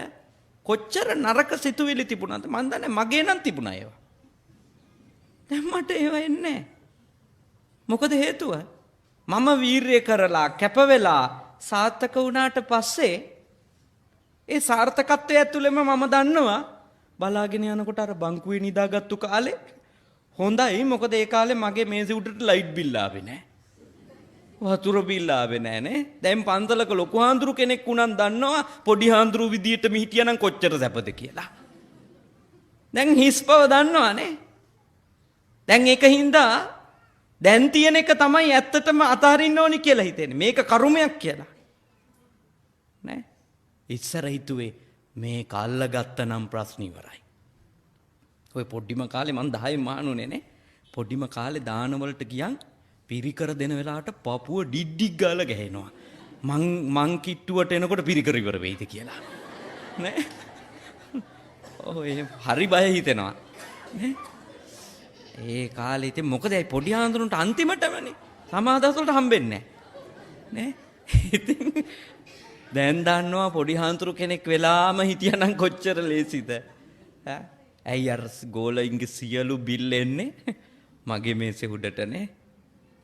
කොච්චර නරක සිතුවිලි තිබුණාද මන් දන්නේ මගේ නම් තිබුණා ඒවා. දැන් මට ඒවා එන්නේ මොකද හේතුව? මම වීරිය කරලා කැප වෙලා සාර්ථක වුණාට පස්සේ ඒ සාර්ථකත්වය ඇතුළෙම මම දන්නවා බලාගෙන යනකොට අර බංකුවේ නිදාගත්තු කාලේ හොඳයි. මොකද ඒ කාලේ මගේ මේසෙ උඩට ලයිට් බිල් ආවේ නැහැ. වතුර බිල් ආවේ නැහැ නේ. දැන් පන්සලක ලොකු හාඳුරු කෙනෙක් උනන් දන්නවා පොඩි හාඳුරු විදියට මිහිටියනම් කොච්චර සැපද කියලා. දැන් හිස්පව දන්නවනේ. දැන් ඒකින්ද දැන් තියෙන එක තමයි ඇත්තටම අතහරින්න ඕනි කියලා හිතෙන්නේ. මේක කරුමයක් කියලා. නෑ. ඉස්සර හිතුවේ මේක අල්ලගත්ත නම් ප්‍රශ්න ඉවරයි. ඔය පොඩ්ඩිම කාලේ මං 10 මහණුනේ නේ. පොඩ්ඩිම කාලේ දාන වලට ගියන් පිරිකර දෙන වෙලාවට පපුව ඩිඩ්ඩික් ගාලා ගහනවා. මං කිට්ටුවට එනකොට පිරිකර ඉවර වෙයිද කියලා. නේ? ඔය හරි බය හිතෙනවා. නේ? ඒ කාලේ ඉතින් මොකද ඒ පොඩි ආන්දරුන්ට අන්තිමටමනේ සමාදහස් වලට හම්බෙන්නේ නැහැ. නේ? ඉතින් දැන් දන්නවා පොඩි හාන්තුරු කෙනෙක් වෙලාම හිටියනම් කොච්චර ලේසිද? ඈ ඇයි අර ගෝලයින්ගේ සියලු බිල් එන්නේ මගේ මේසේ උඩටනේ.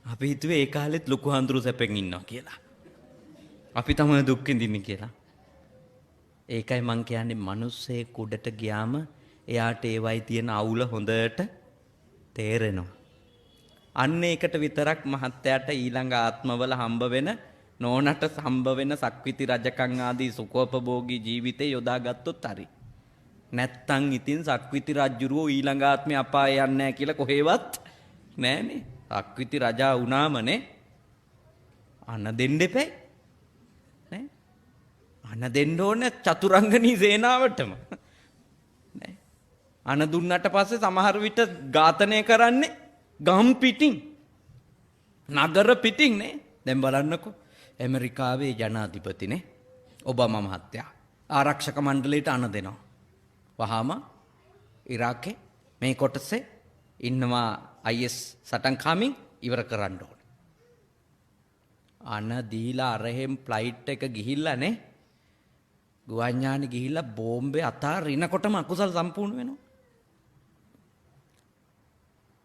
අපි හිතුවේ ඒ කාලෙත් ලොකු හාන්තුරු සැපෙන් ඉන්නවා කියලා. අපි තමයි දුක් විඳින්නේ කියලා. ඒකයි මං කියන්නේ මිනිස්සේ කුඩට ගියාම එයාට ඒවයි තියෙන අවුල හොඳට තේරෙනවා. අන්න ඒකට විතරක් මහත්තයාට ඊළඟ ආත්මවල හම්බ වෙන නෝනට හම්බ වෙන සක්විති රජකම් ආදී සුඛෝපභෝගී ජීවිතේ යොදාගත්තොත් හරි. නැත්තම් ඉතින් සක්විති රජුරෝ ඊළඟ ආත්මේ අපාය යන්නේ නැහැ කියලා කොහෙවත් නෑනේ. සක්විති රජා වුණාමනේ අන දෙන්න එපේ. නේ? අන දෙන්න ඕනේ චතුරංගනී සේනාවටම. නේ? අන දුන්නට පස්සේ සමහර විට ඝාතනය කරන්නේ ගම් පිටින් නගර පිටින් නේ. දැන් බලන්නකෝ ඇමරිකාවේ ජනාධිපතිනේ ඔබාමා මහත්තයා ආරක්ෂක මණ්ඩලයට අණ දෙනවා. වහාම ඉරාකේ මේ කොටසේ ඉන්නවා IS සටන්කාමින් ඉවර කරන්න ඕනේ. අන දීලා අරහෙන් ෆ්ලයිට් එක ගිහිල්ලා නේ ගුවන් යානෙ ගිහිල්ලා බෝම්බේ අතාරිනකොටම අකුසල් සම්පූර්ණ වෙනවා.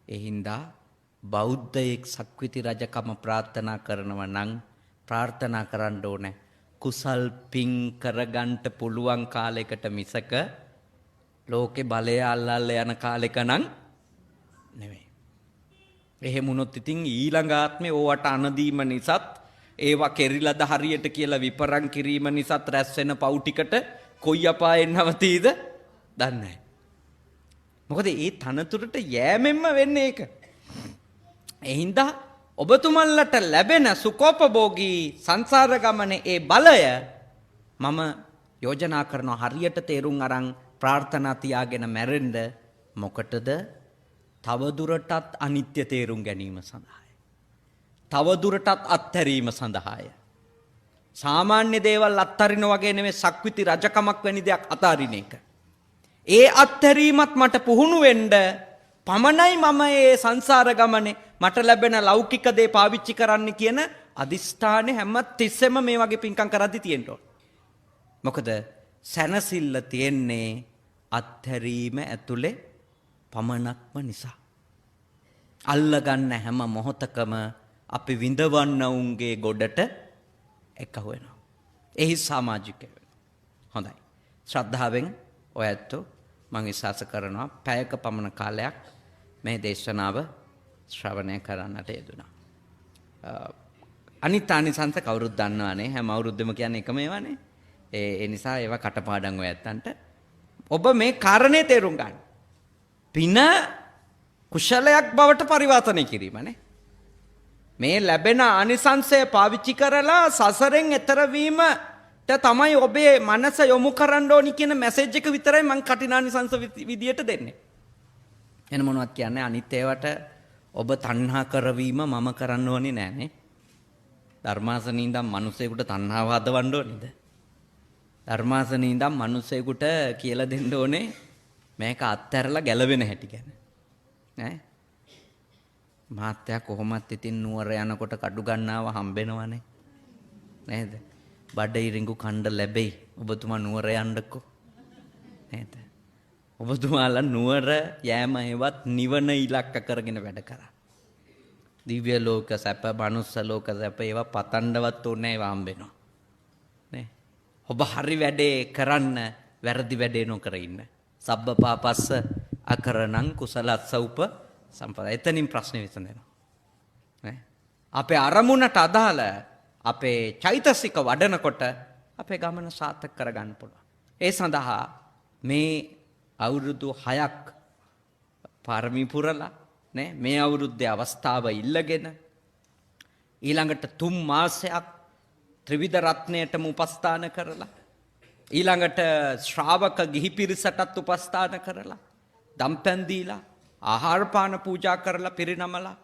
ඒ හින්දා බෞද්ධයෙක් සක්විති රජකම ප්‍රාර්ථනා කරනවා නම් ප්‍රාර්ථනා කරන්න ඕනේ කුසල් පින් කරගන්න පුළුවන් කාලයකට මිසක ලෝකේ බලය අල්ලල්ල යන කාලෙක නම් නෙවෙයි. එහෙම වුණොත් ඉතින් ඊළඟ ආත්මේ ඕවට අනදීම නිසාත් ඒවා කෙරිලාද හරියට කියලා විපරම් කිරීම නිසාත් රැස් වෙන පව් ටිකට කොයි අපායෙන් නවතීද දන්නේ නැහැ. මොකද ඒ තනතුරට යෑමෙන්ම වෙන්නේ ඒක. ඒ හින්දා ඔබතුමන්ලට ලැබෙන සුඛෝපභෝගී සංසාර ගමනේ ඒ බලය මම යෝජනා කරනවා හරියට තේරුම් අරන් ප්‍රාර්ථනා තියාගෙන මැරෙන්න. මොකටද? තවදුරටත් අනිත්‍ය තේරුම් ගැනීම සඳහායි. තවදුරටත් අත්හැරීම සඳහායි. සාමාන්‍ය දේවල් අත්හරින වගේ නෙමෙයි සක්විති රජකමක් වැනි දෙයක් අතාරින එක. ඒ අත්හැරීමත් මට පුහුණු වෙන්න පමණයි මම මේ සංසාර ගමනේ මට ලැබෙන ලෞකික දේ පාවිච්චි කරන්න කියන අදිස්ථානේ හැම තිස්සෙම මේ වගේ පින්කම් කරද්දි තියෙන්න ඕන. මොකද සැනසෙල්ල තියෙන්නේ අත්හැරීම ඇතුලේ පමණක්ම නිසා. අල්ලගන්න හැම මොහොතකම අපි විඳවන්න උන්ගේ ගොඩට එකහුව වෙනවා. එහි සමාජිකයෝ වෙනවා. හොඳයි. ශ්‍රද්ධාවෙන් ඔය ඇත්තෝ මම විශ්වාස කරනවා පැයක පමණ කාලයක් මේ දේශනාව ශ්‍රවණය කරන්නට යෙදුණා. අනිත් ආනිසංස කවුරුත් දන්නවනේ. හැම අවුරුද්දෙම කියන්නේ එකම ඒවානේ. ඒ නිසා ඒවා කටපාඩම් ඔය ඇත්තන්ට ඔබ මේ කාරණේ තේරුම් ගන්න. පින කුශලයක් බවට පරිවර්තනය කිරීමනේ. මේ ලැබෙන ආනිසංසය පාවිච්චි කරලා සසරෙන් එතර වීමට තමයි ඔබේ මනස යොමු කරන්න ඕනි කියන මැසේජ් එක විතරයි මම කටිනානිසංස විදියට දෙන්නේ. එන මොනවත් කියන්නේ අනිත් ඒවට ඔබ තණ්හා කරවීම මම කරන්න ඕනේ නෑනේ. ධර්මාසනේ ඉඳන් මිනිසෙකුට තණ්හාව හදවන්න ඕනේද? ධර්මාසනේ ඉඳන් මිනිසෙකුට කියලා දෙන්න ඕනේ මේක අත්හැරලා ගැලවෙන හැටි ගැන. ඈ මහත්තයා කොහොමත් ඉතින් නුවර යනකොට කඩු ගන්නාව හම්බෙනවනේ. නේද? බඩ ඉරිඟු කණ්ඩ ලැබෙයි. ඔබතුමා නුවර යන්නකෝ. නේද? ඔබතුමාලා නුවර යෑම හේවත් නිවන ඉලක්ක කරගෙන වැඩ කරා. දිව්‍ය ලෝක සැප, මනුස්ස ලෝක සැප ඒවා පතණ්ඩවත් ඕනේ ඒවා හම්බෙනවා. නේ? ඔබ හරි වැඩේ කරන්න, වැරදි වැඩේ නොකර ඉන්න. සබ්බ පාපස්ස අකරණං කුසලස්ස උප සම්පදා. එතනින් ප්‍රශ්නේ විසඳෙනවා. නේ? අපේ අරමුණට අදාළ අපේ චෛතසික වඩනකොට අපේ ගමන සාර්ථක කරගන්න පුළුවන්. ඒ සඳහා මේ අවුරුදු 6ක් පාරමී පුරලා නේ මේ අවුරුද්දේ අවස්ථාව ඉල්ලගෙන ඊළඟට 3 මාසයක් ත්‍රිවිධ රත්නයටම උපස්ථාන කරලා ඊළඟට ශ්‍රාවක ගිහි පිරිසටත් උපස්ථාන කරලා දම්පැන් දීලා ආහාර පාන පූජා කරලා පිරිනමලා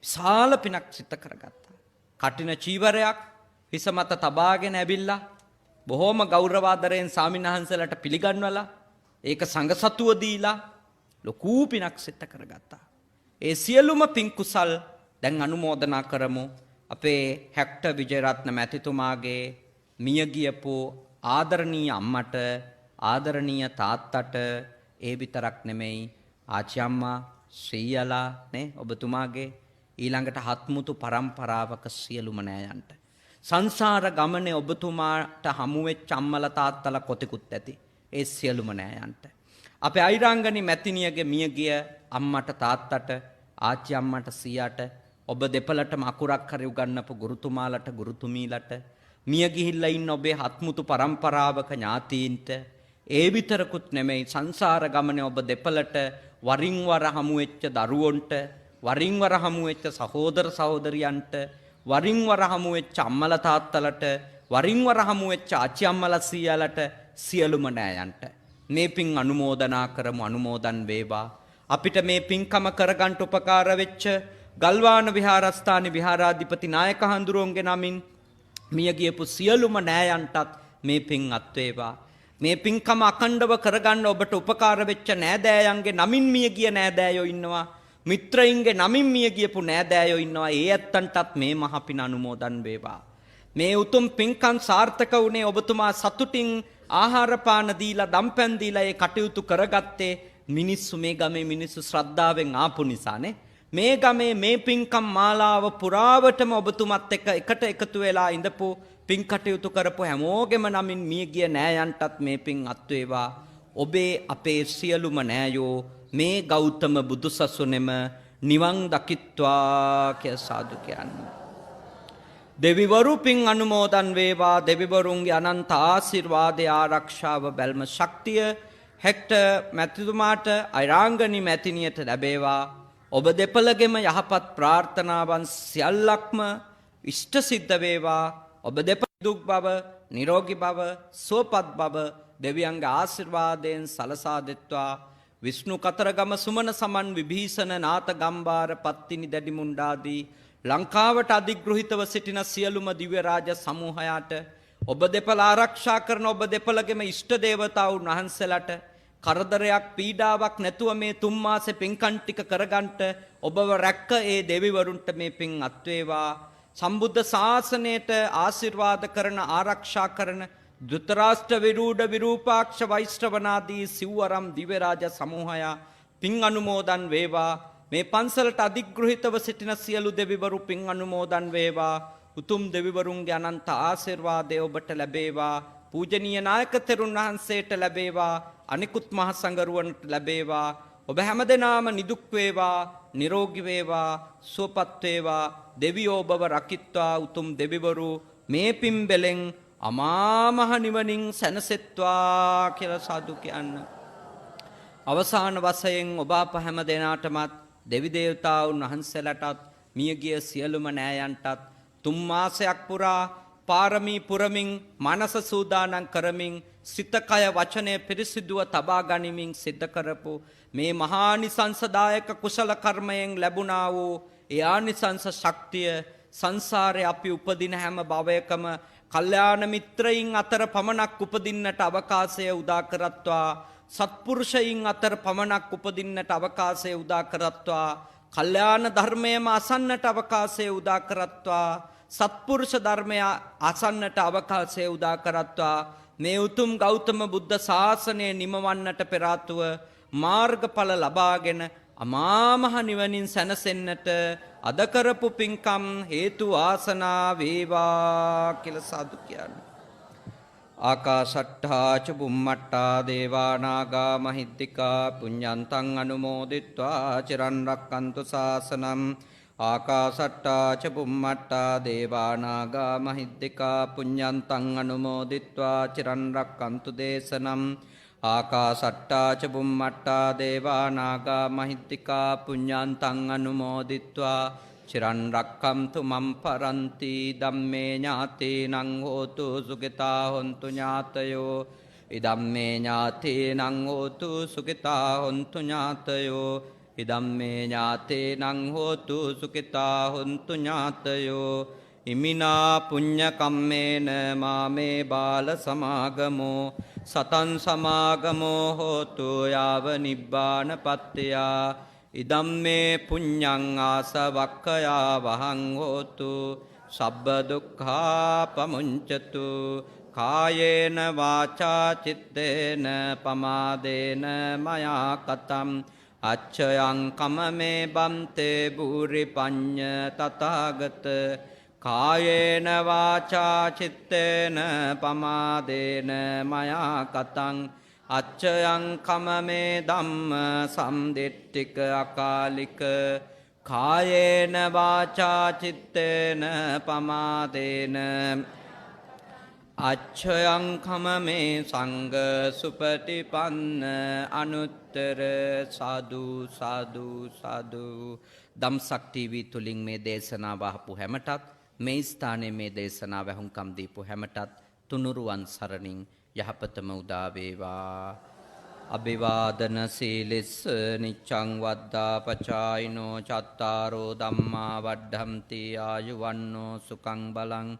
විශාල පිනක් සිද්ධ කරගත්තා. කටින චීවරයක් හිස මත තබාගෙන ඇවිල්ලා බොහොම ගෞරවාදරයෙන් ස්වාමින්වහන්සේලාට පිළිගන්වලා ඒක සංඝසතුව දීලා ලොකු පිනක් සිද්ධ කරගත්තා. ඒ සියලුම පින් කුසල් දැන් අනුමෝදනා කරමු. අපේ හැක්ටර් විජේරත්න මැතිතුමාගේ මිය ගියපු ආදරණීය අම්මට ආදරණීය තාත්තට ඒ විතරක් නෙමෙයි ආච්චි අම්මා ශ්‍රීයලා නේ ඔබතුමාගේ ඊළඟට හත්මුතු පරම්පරාවක සියලුම නෑයන්ට සංසාර ගමනේ ඔබතුමාට හමු වෙච්ච අම්මලා තාත්තලා කොතෙකුත් ඇති ඒ සියලුම නෑයන්ට අපේ අයිරාංගනී මැතිණියගේ මියගිය අම්මට තාත්තට ආච්චි අම්මට සීයාට ඔබ දෙපළටම අකුරක් හරි උගන්වපු ගුරුතුමාලට ගුරුතුමීලට මිය ගිහිල්ලා ඉන්න ඔබේ හත්මුතු පරම්පරාවක ඥාතීන්ට ඒ විතරකුත් නෙමෙයි සංසාර ගමනේ ඔබ දෙපළට වරින් වර හමු වෙච්ච දරුවොන්ට වරින් වර හමු වෙච්ච සහෝදර සහෝදරියන්ට වරින් වර හමු වෙච්ච අම්මලා තාත්තලට වරින් වර හමු වෙච්ච ආච්චි අම්මලා සීයාලට සියලුම නෑයන්ට මේ පින් අනුමෝදනා කරමු. අනුමෝදන් වේවා. අපිට මේ පින්කම කරගන්න උපකාර වෙච්ච ගල්වාන විහාරස්ථානයේ විහාරාධිපති නායක හඳුරුවන්ගේ නමින් මිය ගියපු සියලුම නෑයන්ටත් මේ පින් අත් වේවා. මේ පින්කම අඛණ්ඩව කරගන්න ඔබට උපකාර වෙච්ච නෑදෑයන්ගේ නමින් මිය ගිය නෑදෑයෝ ඉන්නවා. මිත්‍රයින්ගේ නමින් මිය ගියපු නෑදෑයෝ ඉන්නවා. ඒ ඇත්තන්ටත් මේ මහ පින් අනුමෝදන් වේවා. මේ උතුම් පින්කම් සාර්ථක වුණේ ඔබතුමා සතුටින් ආහාර පාන දීලා දම්පැන් දීලා ඒ කටයුතු කරගත්තේ මිනිස්සු මේ ගමේ මිනිස්සු ශ්‍රද්ධාවෙන් ආපු නිසානේ. මේ ගමේ මේ පින්කම් මාලාව පුරාවටම ඔබතුමත් එකට එකතු වෙලා ඉඳපු පින් කටයුතු කරපු හැමෝගෙම නමින් මිය ගිය නෑයන්ටත් මේ පින් අත් වේවා. ඔබේ අපේ සියලුම නෑයෝ මේ ගෞතම බුදුසසුනේම නිවන් දකිත්වා කියලා සාදු කියන්නේ. දෙවිවරු පින් අනුමෝදන් වේවා. දෙවිවරුන්ගේ අනන්ත ආශිර්වාදය ආරක්ෂාව බැල්ම ශක්තිය හැක්ටර් මැතිතුමාට අයිරාංගනී මැතිණියට ලැබේවා. ඔබ දෙපළගෙම යහපත් ප්‍රාර්ථනාවන් සියල්ලක්ම ඉෂ්ට සිද්ධ වේවා. ඔබ දෙපළ දුක් බව, නිරෝගී බව, සුවපත් බව දෙවියන්ගේ ආශිර්වාදයෙන් සලසා දෙත්වා. විෂ්ණු කතරගම සුමන සමන් විභීෂණ නාත ගම්බාර පත්තිනි දැඩි මුණ්ඩාදී ලංකාවට අධිග්‍රහිතව සිටින සියලුම දිව්‍ය රාජ සමූහයාට ඔබ දෙපළ ආරක්ෂා කරන ඔබ දෙපළගෙම ඉෂ්ට දේවතාවුන් වහන්සේලාට කරදරයක් පීඩාවක් නැතුව මේ 3 මාසේ පින්කම් ටික කරගන්නට ඔබව රැක්ක ඒ දෙවිවරුන්ට මේ පින් අත් වේවා. සම්බුද්ධ ශාසනයට ආශිර්වාද කරන ආරක්ෂා කරන ධෘතරාෂ්ට්‍ර විරූඪ විරූපාක්ෂ වෛශ්‍රවනාදී සිව්වරම් දිව්‍ය රාජ සමූහයා පින් අනුමෝදන් වේවා. මේ පන්සලට අධිග්‍රහිතව සිටින සියලු දෙවිවරු පින් අනුමෝදන් වේවා. උතුම් දෙවිවරුන්ගේ අනන්ත ආශිර්වාදය ඔබට ලැබේවා. පූජනීය නායක තෙරුන් වහන්සේට ලැබේවා. අනිකුත් මහ සංඝරුවන්ට ලැබේවා. ඔබ හැමදෙනාම නිදුක් වේවා, නිරෝගී වේවා, සුවපත් වේවා. දෙවියෝ ඔබව රකිත්වා. උතුම් දෙවිවරු මේ පින් බෙලෙන් අමා මහ නිවනින් සැනසෙත්වා කියලා සාදු කියන්න. අවසාන වශයෙන් ඔබ අප හැමදෙනාටමත් දෙවි දේවතාවුන් වහන්සේලාටත් මියගිය සියලුම නෑයන්ටත් 3 මාසයක් පුරා පාරමී පුරමින් මනස සූදානම් කරමින් සිත කය වචනය පිරිසිදුව තබා ගනිමින් සිද්ධ කරපු මේ මහානිසංසදායක කුසල කර්මයෙන් ලැබුණා වූ ඒ ආනිසංස ශක්තිය සංසාරේ අපි උපදින හැම භවයකම කල්යාණ මිත්‍රයින් අතර පමණක් උපදින්නට අවකාශය උදා කරත්වා. සත්පුරුෂයින් අතර පමණක් උපදින්නට අවකාශය උදා කරත්වා. කල්යාණ ධර්මයම අසන්නට අවකාශය උදා කරත්වා. සත්පුරුෂ ධර්මය අසන්නට අවකාශය උදා කරත්වා. මේ උතුම් ගෞතම බුද්ධ ශාසනය නිමවන්නට පෙර ආතුව මාර්ගඵල ලබාගෙන අමා මහ නිවනින් සැනසෙන්නට අද කරපු පින්කම් හේතු ආසනා වේවා කියලා සාදු කියන්නේ. ආකාශට්ඨා ච බුම්මට්ඨා දේවා නාග මහිද්దికා පුඤ්ඤන්තං අනුමෝදිත්වා චිරන් රක්칸තු ශාසනං. ආකාශට්ඨා ච බුම්මට්ඨා දේවා නාග මහිද්దికා පුඤ්ඤන්තං අනුමෝදිත්වා චිරන් රක්칸තු දේශනං. ආකාසට්ටා ච බුම්මට්ටා දේවා නාග මහිත්‍තිකා පුඤ්ඤන්තං අනුමෝදිත්වා චිරන් රක්ඛන්තු මම් පරන්ති ධම්මේ ඥාතේනං හෝතු සුඛිතා හොන්තු ඥාතයෝ ඉදම්මේ ඥාතේනං හෝතු සුඛිතා හොන්තු ඥාතයෝ ඉදම්මේ ඥාතේනං හෝතු සුඛිතා හොන්තු ඥාතයෝ ඉමිනා පුඤ්ඤ කම්මේන මාමේ බාල සමාගමෝ සතං සමාගමෝ හෝතු යාව නිබ්බානපත්තියා ඉදම්මේ පුඤ්ඤං ආසවක්ඛයා වහං හෝතු සබ්බ දුක්ඛා පමුඤ්චතු කායේන වාචා චිත්තේන පමාදේන මයා කතම් අච්ඡයං කමමේ බන්තේ භූරි පඤ්ඤ තථාගත කායේන වාචා චිත්තේන පමාදේන මයා කතං අච්ඡයං කමමේ ධම්ම සම්දිට්ඨික අකාලික කායේන වාචා චිත්තේන පමාදේන අච්ඡයං කමමේ සංඝ සුපටිපන්න අනුත්තර සාදු සාදු සාදු දම්සක් ටීවී තුලින් මේ දේශනාව අහපු හැමටත් මේ ස්ථානයේ මේ දේශනාව වහුම්කම් දීපු හැමටත් තුනුරුවන් සරණින් යහපතම උදා වේවා අභිවාදන සීලෙස්ස නිච්ඡං වද්දා පචායිනෝ චත්තාරෝ ධම්මා වඩ්ඩම්ති ආයුවන්නෝ සුඛං බලං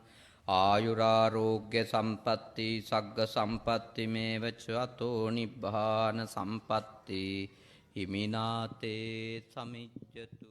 ආයුරාෝග්‍ය සම්පatti සග්ග සම්පatti මේවච අතෝ නිබ්බාන සම්පatti හිමිනාතේ සමිජ්ජතු